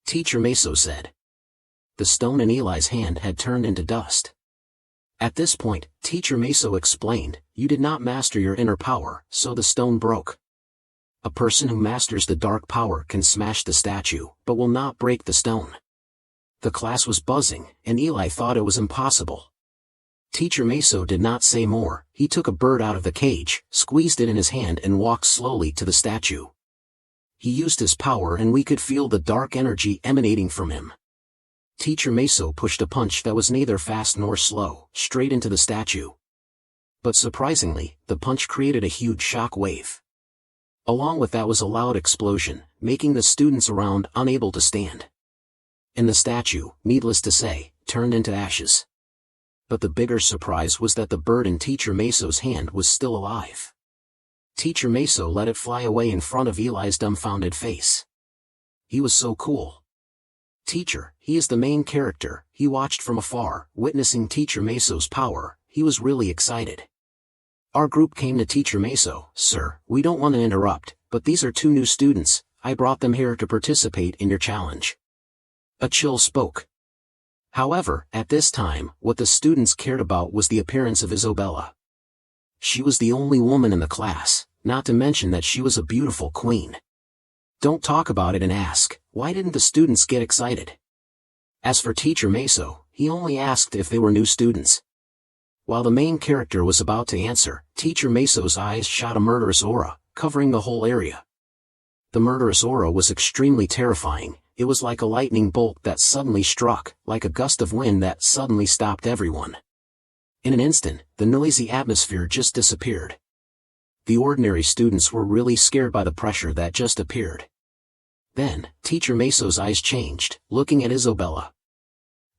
Teacher Meso said. The stone in Eli's hand had turned into dust. At this point, Teacher Meso explained, you did not master your inner power, so the stone broke. A person who masters the dark power can smash the statue, but will not break the stone. The class was buzzing, and Eli thought it was impossible. Teacher Meso did not say more. He took a bird out of the cage, squeezed it in his hand and walked slowly to the statue. He used his power and we could feel the dark energy emanating from him. Teacher Meso pushed a punch that was neither fast nor slow, straight into the statue. But surprisingly, the punch created a huge shock wave. Along with that was a loud explosion, making the students around unable to stand. And the statue, needless to say, turned into ashes. But the bigger surprise was that the bird in Teacher Meso's hand was still alive. Teacher Meso let it fly away in front of Eli's dumbfounded face. He was so cool. Teacher, he is the main character. He watched from afar, witnessing Teacher Meso's power. He was really excited. Our group came to Teacher Meso. Sir, we don't want to interrupt, but these are 2 new students. I brought them here to participate in your challenge. A chill spoke. However, at this time, what the students cared about was the appearance of Isobella. She was the only woman in the class, not to mention that she was a beautiful queen. Don't talk about it and ask, why didn't the students get excited? As for Teacher Meso, he only asked if they were new students. While the main character was about to answer, Teacher Meso's eyes shot a murderous aura, covering the whole area. The murderous aura was extremely terrifying. It was like a lightning bolt that suddenly struck, like a gust of wind that suddenly stopped everyone. In an instant, the noisy atmosphere just disappeared. The ordinary students were really scared by the pressure that just appeared. Then, Teacher Meso's eyes changed, looking at Isobella.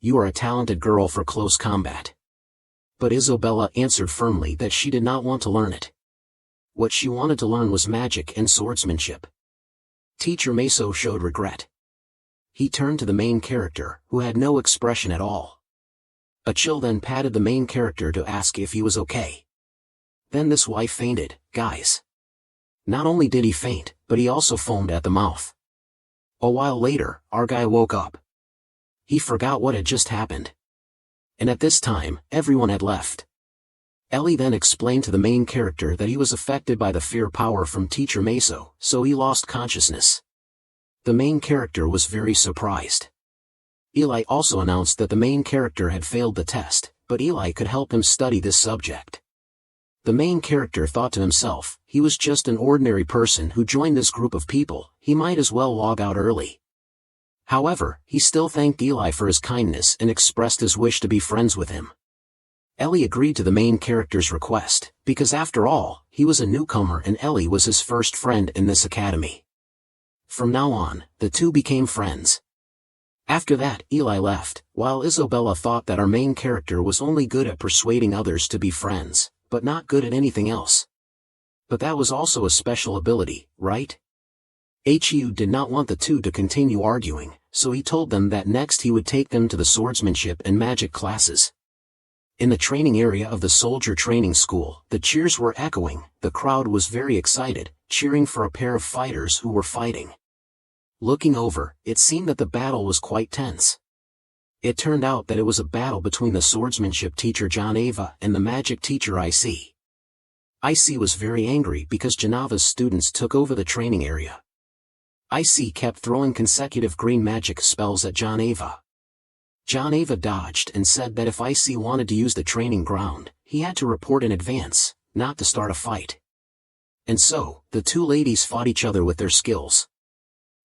You are a talented girl for close combat. But Isobella answered firmly that she did not want to learn it. What she wanted to learn was magic and swordsmanship. Teacher Meso showed regret. He turned to the main character, who had no expression at all. A chill then patted the main character to ask if he was okay. Then this wife fainted, guys. Not only did he faint, but he also foamed at the mouth. A while later, our guy woke up. He forgot what had just happened. And at this time, everyone had left. Ellie then explained to the main character that he was affected by the fear power from Teacher Meso, so he lost consciousness. The main character was very surprised. Eli also announced that the main character had failed the test, but Eli could help him study this subject. The main character thought to himself, he was just an ordinary person who joined this group of people, he might as well log out early. However, he still thanked Eli for his kindness and expressed his wish to be friends with him. Ellie agreed to the main character's request, because after all, he was a newcomer and Ellie was his first friend in this academy. From now on, the two became friends. After that, Eli left, while Isobella thought that our main character was only good at persuading others to be friends, but not good at anything else. But that was also a special ability, right? Hu did not want the two to continue arguing, so he told them that next he would take them to the swordsmanship and magic classes. In the training area of the soldier training school, the cheers were echoing, the crowd was very excited, cheering for a pair of fighters who were fighting. Looking over, it seemed that the battle was quite tense. It turned out that it was a battle between the swordsmanship teacher Janava and the magic teacher Ic. Ic was very angry because Janava's students took over the training area. Ic kept throwing consecutive green magic spells at Janava. Janava dodged and said that if Ic wanted to use the training ground, he had to report in advance, not to start a fight. And so, the two ladies fought each other with their skills.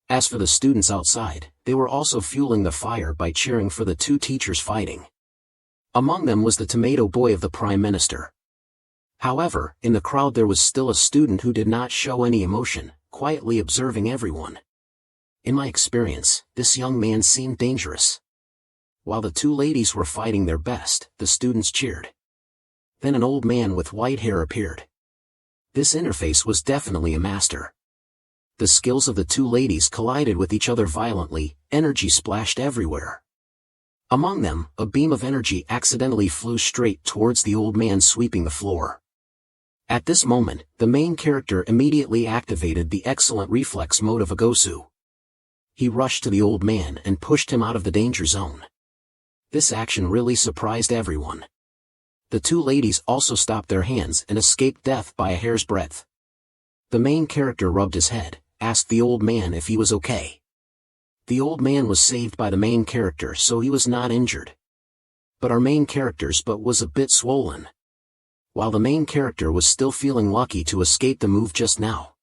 As for the students outside, they were also fueling the fire by cheering for the two teachers fighting. Among them was the tomato boy of the Prime Minister. However, in the crowd there was still a student who did not show any emotion, quietly observing everyone. In my experience, this young man seemed dangerous. While the two ladies were fighting their best, the students cheered. Then an old man with white hair appeared. This interface was definitely a master. The skills of the two ladies collided with each other violently, energy splashed everywhere. Among them, a beam of energy accidentally flew straight towards the old man, sweeping the floor. At this moment, the main character immediately activated the excellent reflex mode of a Gosu. He rushed to the old man and pushed him out of the danger zone. This action really surprised everyone. The two ladies also stopped their hands and escaped death by a hair's breadth. The main character rubbed his head, asked the old man if he was okay. The old man was saved by the main character, so he was not injured. But our main character's butt was a bit swollen. While the main character was still feeling lucky to escape the move just now.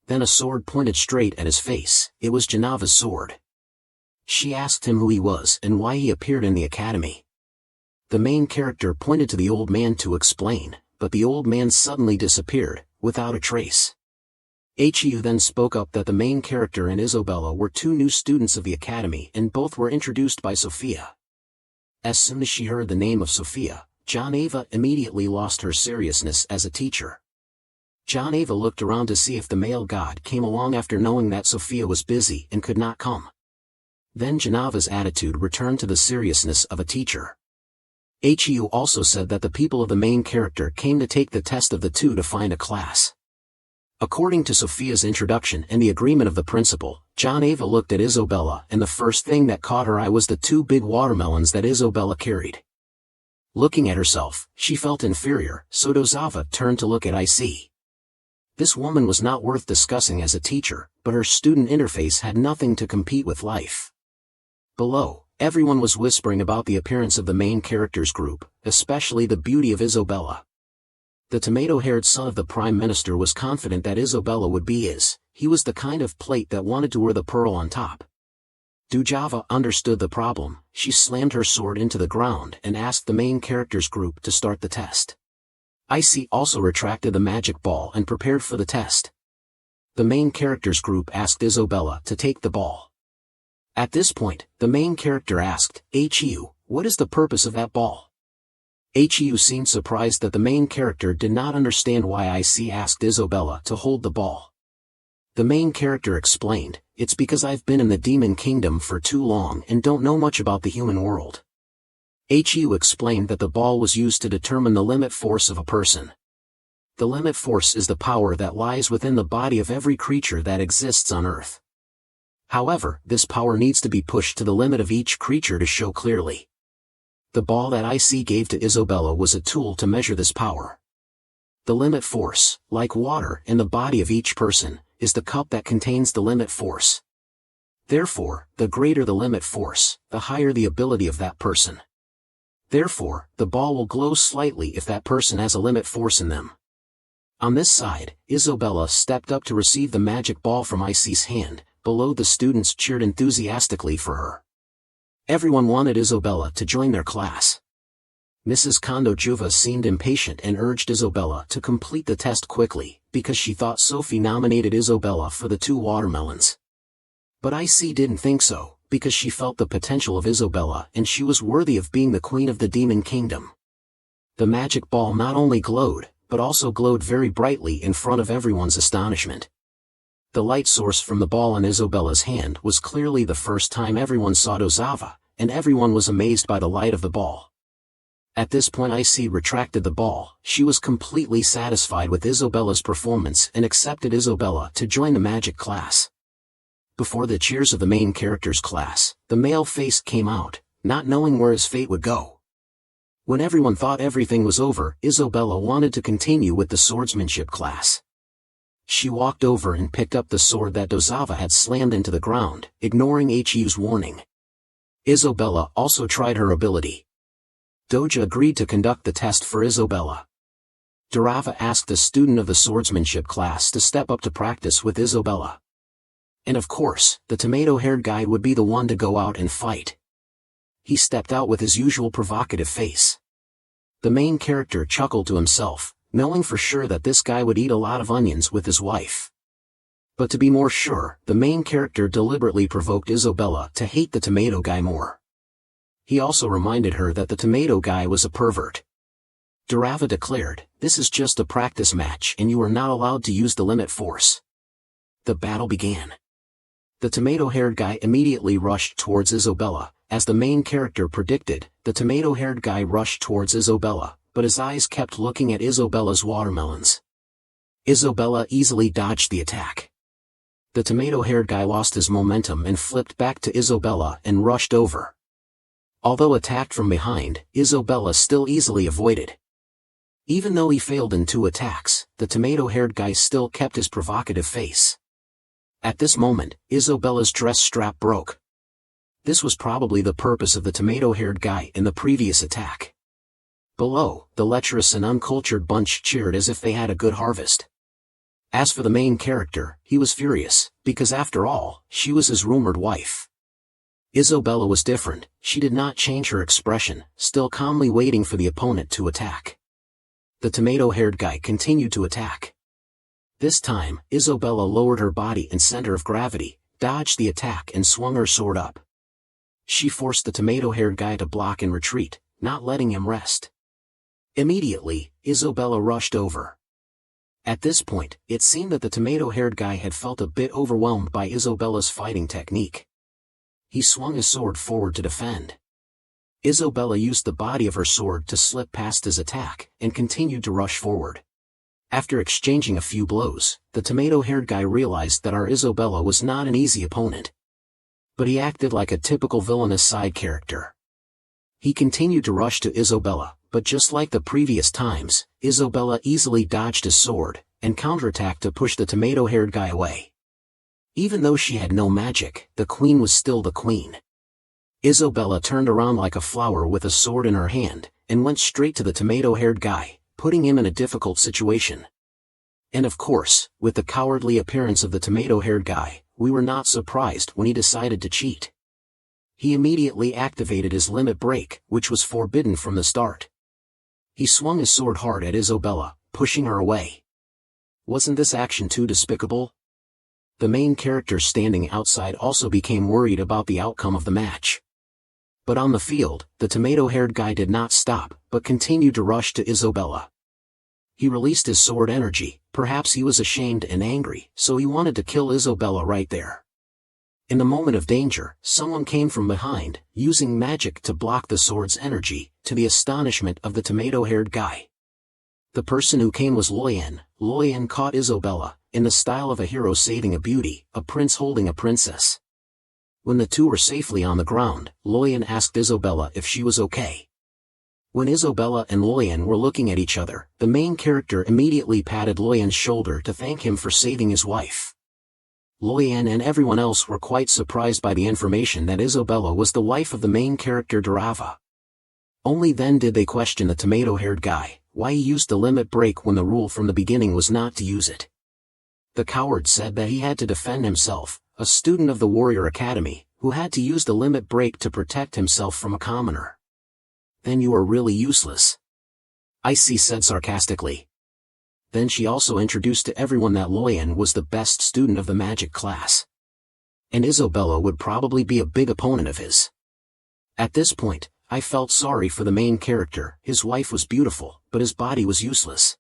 Then a sword pointed straight at his face. It was Janava's sword. She asked him who he was and why he appeared in the academy. The main character pointed to the old man to explain, but the old man suddenly disappeared, without a trace. Hiu then spoke up that the main character and Isobella were two new students of the academy and both were introduced by Sophia. As soon as she heard the name of Sophia, Janava immediately lost her seriousness as a teacher. Janava looked around to see if the male god came along after knowing that Sophia was busy and could not come. Then Janava's attitude returned to the seriousness of a teacher. Hiu also said that the people of the main character came to take the test of the two to find a class. According to Sophia's introduction and the agreement of the principal, Janava looked at Isobella and the first thing that caught her eye was the two big watermelons that Isobella carried. Looking at herself, she felt inferior, so Dozava turned to look at Ic. This woman was not worth discussing as a teacher, but her student interface had nothing to compete with life. Below, everyone was whispering about the appearance of the main characters group, especially the beauty of Isobella. The tomato-haired son of the Prime Minister was confident that Isobella would be his. He was the kind of plate that wanted to wear the pearl on top. Dujava understood the problem. She slammed her sword into the ground and asked the main characters group to start the test. Ic also retracted the magic ball and prepared for the test. The main characters group asked Isobella to take the ball. At this point, the main character asked, Hiu, what is the purpose of that ball? Hiu seemed surprised that the main character did not understand why Ic asked Isobella to hold the ball. The main character explained, it's because I've been in the demon kingdom for too long and don't know much about the human world. Hiu explained that the ball was used to determine the limit force of a person. The limit force is the power that lies within the body of every creature that exists on Earth. However, this power needs to be pushed to the limit of each creature to show clearly. The ball that Ic gave to Isobella was a tool to measure this power. The limit force, like water in the body of each person, is the cup that contains the limit force. Therefore, the greater the limit force, the higher the ability of that person. Therefore, the ball will glow slightly if that person has a limit force in them. On this side, Isobella stepped up to receive the magic ball from Ic's hand. Below, the students cheered enthusiastically for her. Everyone wanted Isobella to join their class. Mrs. Kondo Juva seemed impatient and urged Isobella to complete the test quickly, because she thought Sophie nominated Isobella for the two watermelons. But Ic didn't think so, because she felt the potential of Isobella and she was worthy of being the queen of the demon kingdom. The magic ball not only glowed, but also glowed very brightly in front of everyone's astonishment. The light source from the ball in Isobella's hand was clearly the first time everyone saw Dozava, and everyone was amazed by the light of the ball. At this point Ic retracted the ball. She was completely satisfied with Isobella's performance and accepted Isobella to join the magic class. Before the cheers of the main character's class, the male face came out, not knowing where his fate would go. When everyone thought everything was over, Isobella wanted to continue with the swordsmanship class. She walked over and picked up the sword that Dozava had slammed into the ground, ignoring Hiu's warning. Isobella also tried her ability. Doja agreed to conduct the test for Isobella. Durava asked a student of the swordsmanship class to step up to practice with Isobella. And of course, the tomato-haired guy would be the one to go out and fight. He stepped out with his usual provocative face. The main character chuckled to himself, knowing for sure that this guy would eat a lot of onions with his wife. But to be more sure, the main character deliberately provoked Isobella to hate the tomato guy more. He also reminded her that the tomato guy was a pervert. Durava declared, "This is just a practice match and you are not allowed to use the limit force." The battle began. The tomato-haired guy immediately rushed towards Isobella. As the main character predicted, the tomato-haired guy rushed towards Isobella, but his eyes kept looking at Isobella's watermelons. Isobella easily dodged the attack. The tomato-haired guy lost his momentum and flipped back to Isobella and rushed over. Although attacked from behind, Isobella still easily avoided. Even though he failed in 2 attacks, the tomato-haired guy still kept his provocative face. At this moment, Isobella's dress strap broke. This was probably the purpose of the tomato-haired guy in the previous attack. Below, the lecherous and uncultured bunch cheered as if they had a good harvest. As for the main character, he was furious, because after all, she was his rumored wife. Isobella was different. She did not change her expression, still calmly waiting for the opponent to attack. The tomato-haired guy continued to attack. This time, Isobella lowered her body and center of gravity, dodged the attack and swung her sword up. She forced the tomato-haired guy to block and retreat, not letting him rest. Immediately, Isobella rushed over. At this point, it seemed that the tomato-haired guy had felt a bit overwhelmed by Isobella's fighting technique. He swung his sword forward to defend. Isobella used the body of her sword to slip past his attack, and continued to rush forward. After exchanging a few blows, the tomato-haired guy realized that our Isobella was not an easy opponent. But he acted like a typical villainous side character. He continued to rush to Isobella, but just like the previous times, Isobella easily dodged his sword, and counterattacked to push the tomato-haired guy away. Even though she had no magic, the queen was still the queen. Isobella turned around like a flower with a sword in her hand, and went straight to the tomato-haired guy, putting him in a difficult situation. And of course, with the cowardly appearance of the tomato-haired guy, we were not surprised when he decided to cheat. He immediately activated his limit break, which was forbidden from the start. He swung his sword hard at Isobella, pushing her away. Wasn't this action too despicable? The main character standing outside also became worried about the outcome of the match. But on the field, the tomato-haired guy did not stop, but continued to rush to Isobella. He released his sword energy. Perhaps he was ashamed and angry, so he wanted to kill Isobella right there. In the moment of danger, someone came from behind, using magic to block the sword's energy, to the astonishment of the tomato-haired guy. The person who came was Loyan. Loyan caught Isobella, in the style of a hero saving a beauty, a prince holding a princess. When the two were safely on the ground, Loyan asked Isobella if she was okay. When Isobella and Loyan were looking at each other, the main character immediately patted Loyan's shoulder to thank him for saving his wife. Loyan and everyone else were quite surprised by the information that Isobella was the wife of the main character Durava. Only then did they question the tomato-haired guy, why he used the limit break when the rule from the beginning was not to use it. The coward said that he had to defend himself, a student of the Warrior Academy, who had to use the limit break to protect himself from a commoner. Then you are really useless. Icy said sarcastically. Then she also introduced to everyone that Loyan was the best student of the magic class. And Isobella would probably be a big opponent of his. At this point, I felt sorry for the main character. His wife was beautiful, but his body was useless.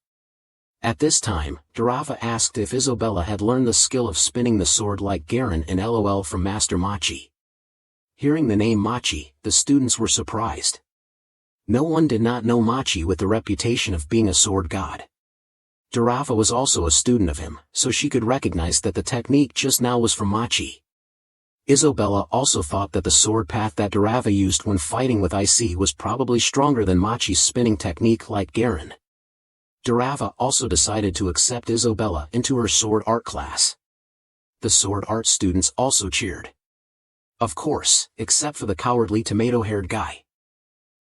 At this time, Durava asked if Isobella had learned the skill of spinning the sword like Garen and LOL from Master Machi. Hearing the name Machi, the students were surprised. No one did not know Machi with the reputation of being a sword god. Durava was also a student of him, so she could recognize that the technique just now was from Machi. Isobella also thought that the sword path that Durava used when fighting with Icy was probably stronger than Machi's spinning technique like Garen. Durava also decided to accept Isobella into her sword art class. The sword art students also cheered. Of course, except for the cowardly tomato-haired guy.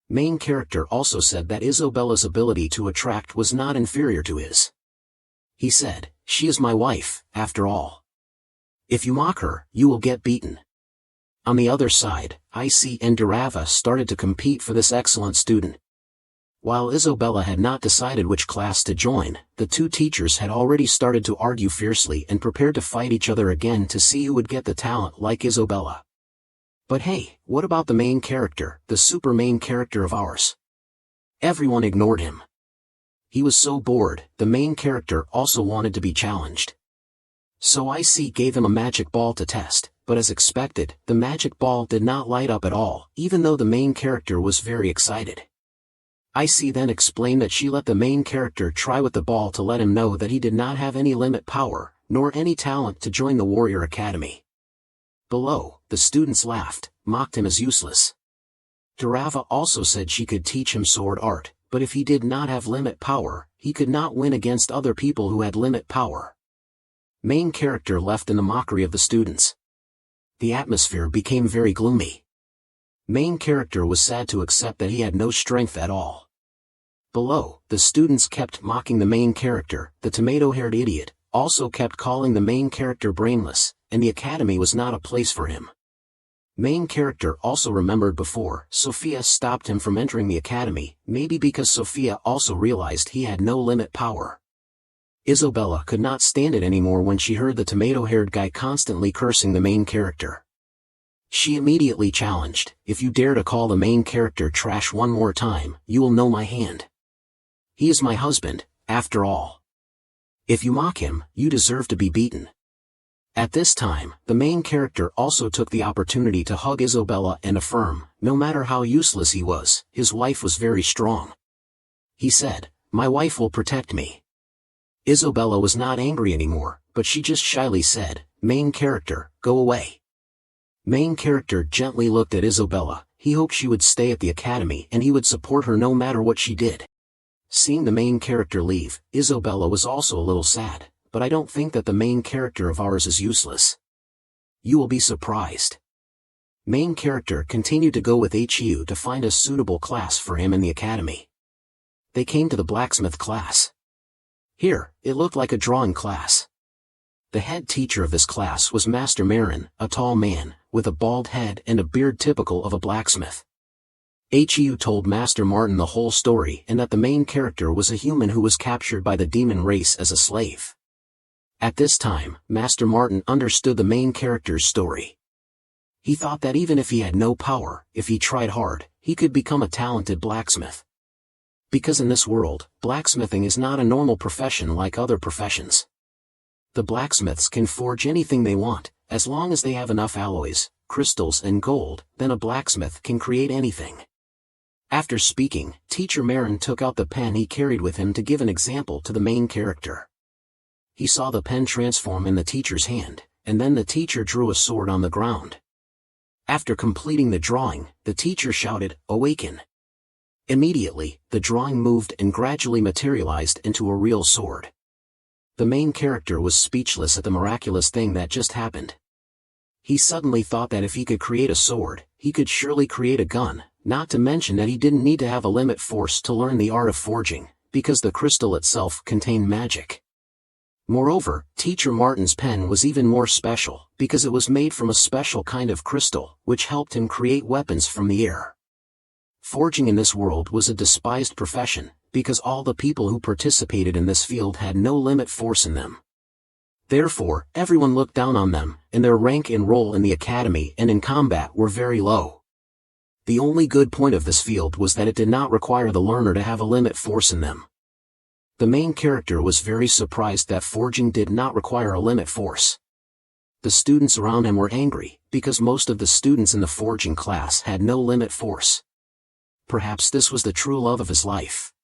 Main character also said that Isobella's ability to attract was not inferior to his. He said, "She is my wife, after all. If you mock her, you will get beaten." On the other side, Icy and Durava started to compete for this excellent student. While Isobella had not decided which class to join, the two teachers had already started to argue fiercely and prepared to fight each other again to see who would get the talent like Isobella. But hey, what about the main character, the super main character of ours? Everyone ignored him. He was so bored, the main character also wanted to be challenged. So IC gave him a magic ball to test, but as expected, the magic ball did not light up at all, even though the main character was very excited. IC then explained that she let the main character try with the ball to let him know that he did not have any limit power, nor any talent to join the Warrior Academy. Below, the students laughed, mocked him as useless. Durava also said she could teach him sword art, but if he did not have limit power, he could not win against other people who had limit power. Main character left in the mockery of the students. The atmosphere became very gloomy. Main character was sad to accept that he had no strength at all. Below, the students kept mocking the main character, the tomato-haired idiot, also kept calling the main character brainless, and the academy was not a place for him. Main character also remembered before Sophia stopped him from entering the academy, maybe because Sophia also realized he had no limit power. Isobella could not stand it anymore when she heard the tomato-haired guy constantly cursing the main character. She immediately challenged, "If you dare to call the main character trash one more time, you will know my hand. He is my husband, after all. If you mock him, you deserve to be beaten." At this time, the main character also took the opportunity to hug Isobella and affirm, no matter how useless he was, his wife was very strong. He said, "My wife will protect me." Isobella was not angry anymore, but she just shyly said, "Main character, go away." Main character gently looked at Isobella. He hoped she would stay at the academy and he would support her no matter what she did. Seeing the main character leave, Isobella was also a little sad, but I don't think that the main character of ours is useless. You will be surprised. Main character continued to go with HU to find a suitable class for him in the academy. They came to the blacksmith class. Here, it looked like a drawing class. The head teacher of this class was Master Marin, a tall man, with a bald head and a beard typical of a blacksmith. HU told Master Martin the whole story and that the main character was a human who was captured by the demon race as a slave. At this time, Master Martin understood the main character's story. He thought that even if he had no power, if he tried hard, he could become a talented blacksmith. Because in this world, blacksmithing is not a normal profession like other professions. The blacksmiths can forge anything they want, as long as they have enough alloys, crystals and gold, then a blacksmith can create anything. After speaking, Teacher Marin took out the pen he carried with him to give an example to the main character. He saw the pen transform in the teacher's hand, and then the teacher drew a sword on the ground. After completing the drawing, the teacher shouted, "Awaken!" Immediately, the drawing moved and gradually materialized into a real sword. The main character was speechless at the miraculous thing that just happened. He suddenly thought that if he could create a sword, he could surely create a gun, not to mention that he didn't need to have a limit force to learn the art of forging, because the crystal itself contained magic. Moreover, Teacher Martin's pen was even more special, because it was made from a special kind of crystal, which helped him create weapons from the air. Forging in this world was a despised profession, because all the people who participated in this field had no limit force in them. Therefore, everyone looked down on them, and their rank and role in the academy and in combat were very low. The only good point of this field was that it did not require the learner to have a limit force in them. The main character was very surprised that forging did not require a limit force. The students around him were angry, because most of the students in the forging class had no limit force. Perhaps this was the true love of his life.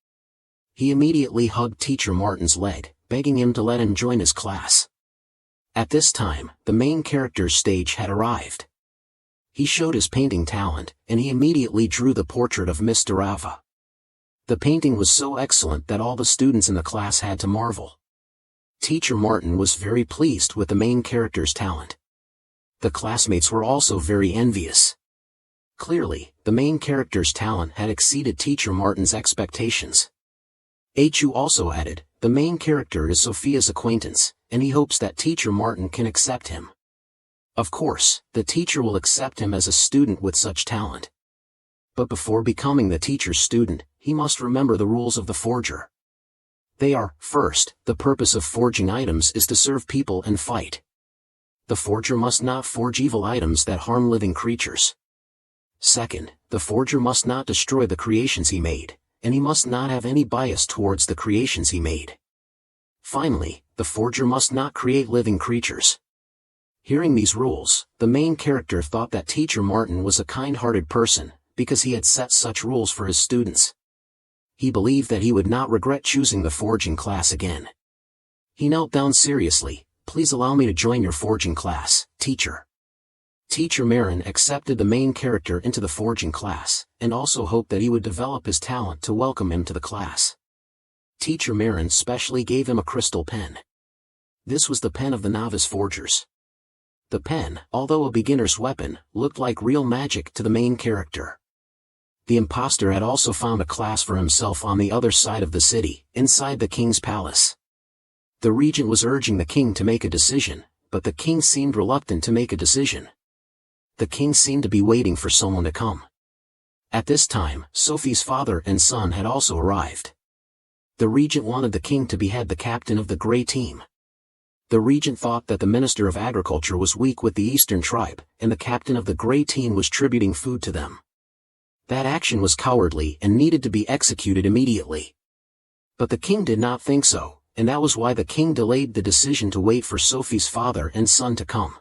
He immediately hugged Teacher Martin's leg, begging him to let him join his class. At this time, the main character's stage had arrived. He showed his painting talent, and he immediately drew the portrait of Miss Durava. The painting was so excellent that all the students in the class had to marvel. Teacher Martin was very pleased with the main character's talent. The classmates were also very envious. Clearly, the main character's talent had exceeded Teacher Martin's expectations. HU also added, "The main character is Sophia's acquaintance, and he hopes that Teacher Martin can accept him." Of course, the teacher will accept him as a student with such talent. But before becoming the teacher's student, he must remember the rules of the forger. They are, first, the purpose of forging items is to serve people and fight. The forger must not forge evil items that harm living creatures. Second, the forger must not destroy the creations he made, and he must not have any bias towards the creations he made. Finally, the forger must not create living creatures. Hearing these rules, the main character thought that Teacher Martin was a kind-hearted person, because he had set such rules for his students. He believed that he would not regret choosing the forging class again. He knelt down seriously. "Please allow me to join your forging class, teacher." Teacher Marin accepted the main character into the forging class, and also hoped that he would develop his talent to welcome him to the class. Teacher Marin specially gave him a crystal pen. This was the pen of the novice forgers. The pen, although a beginner's weapon, looked like real magic to the main character. The imposter had also found a class for himself on the other side of the city, inside the king's palace. The regent was urging the king to make a decision, but the king seemed reluctant to make a decision. The king seemed to be waiting for someone to come. At this time, Sophie's father and son had also arrived. The regent wanted the king to behead the captain of the Grey Team. The regent thought that the Minister of Agriculture was weak with the Eastern tribe, and the captain of the Grey Team was tributing food to them. That action was cowardly and needed to be executed immediately. But the king did not think so, and that was why the king delayed the decision to wait for Sophie's father and son to come.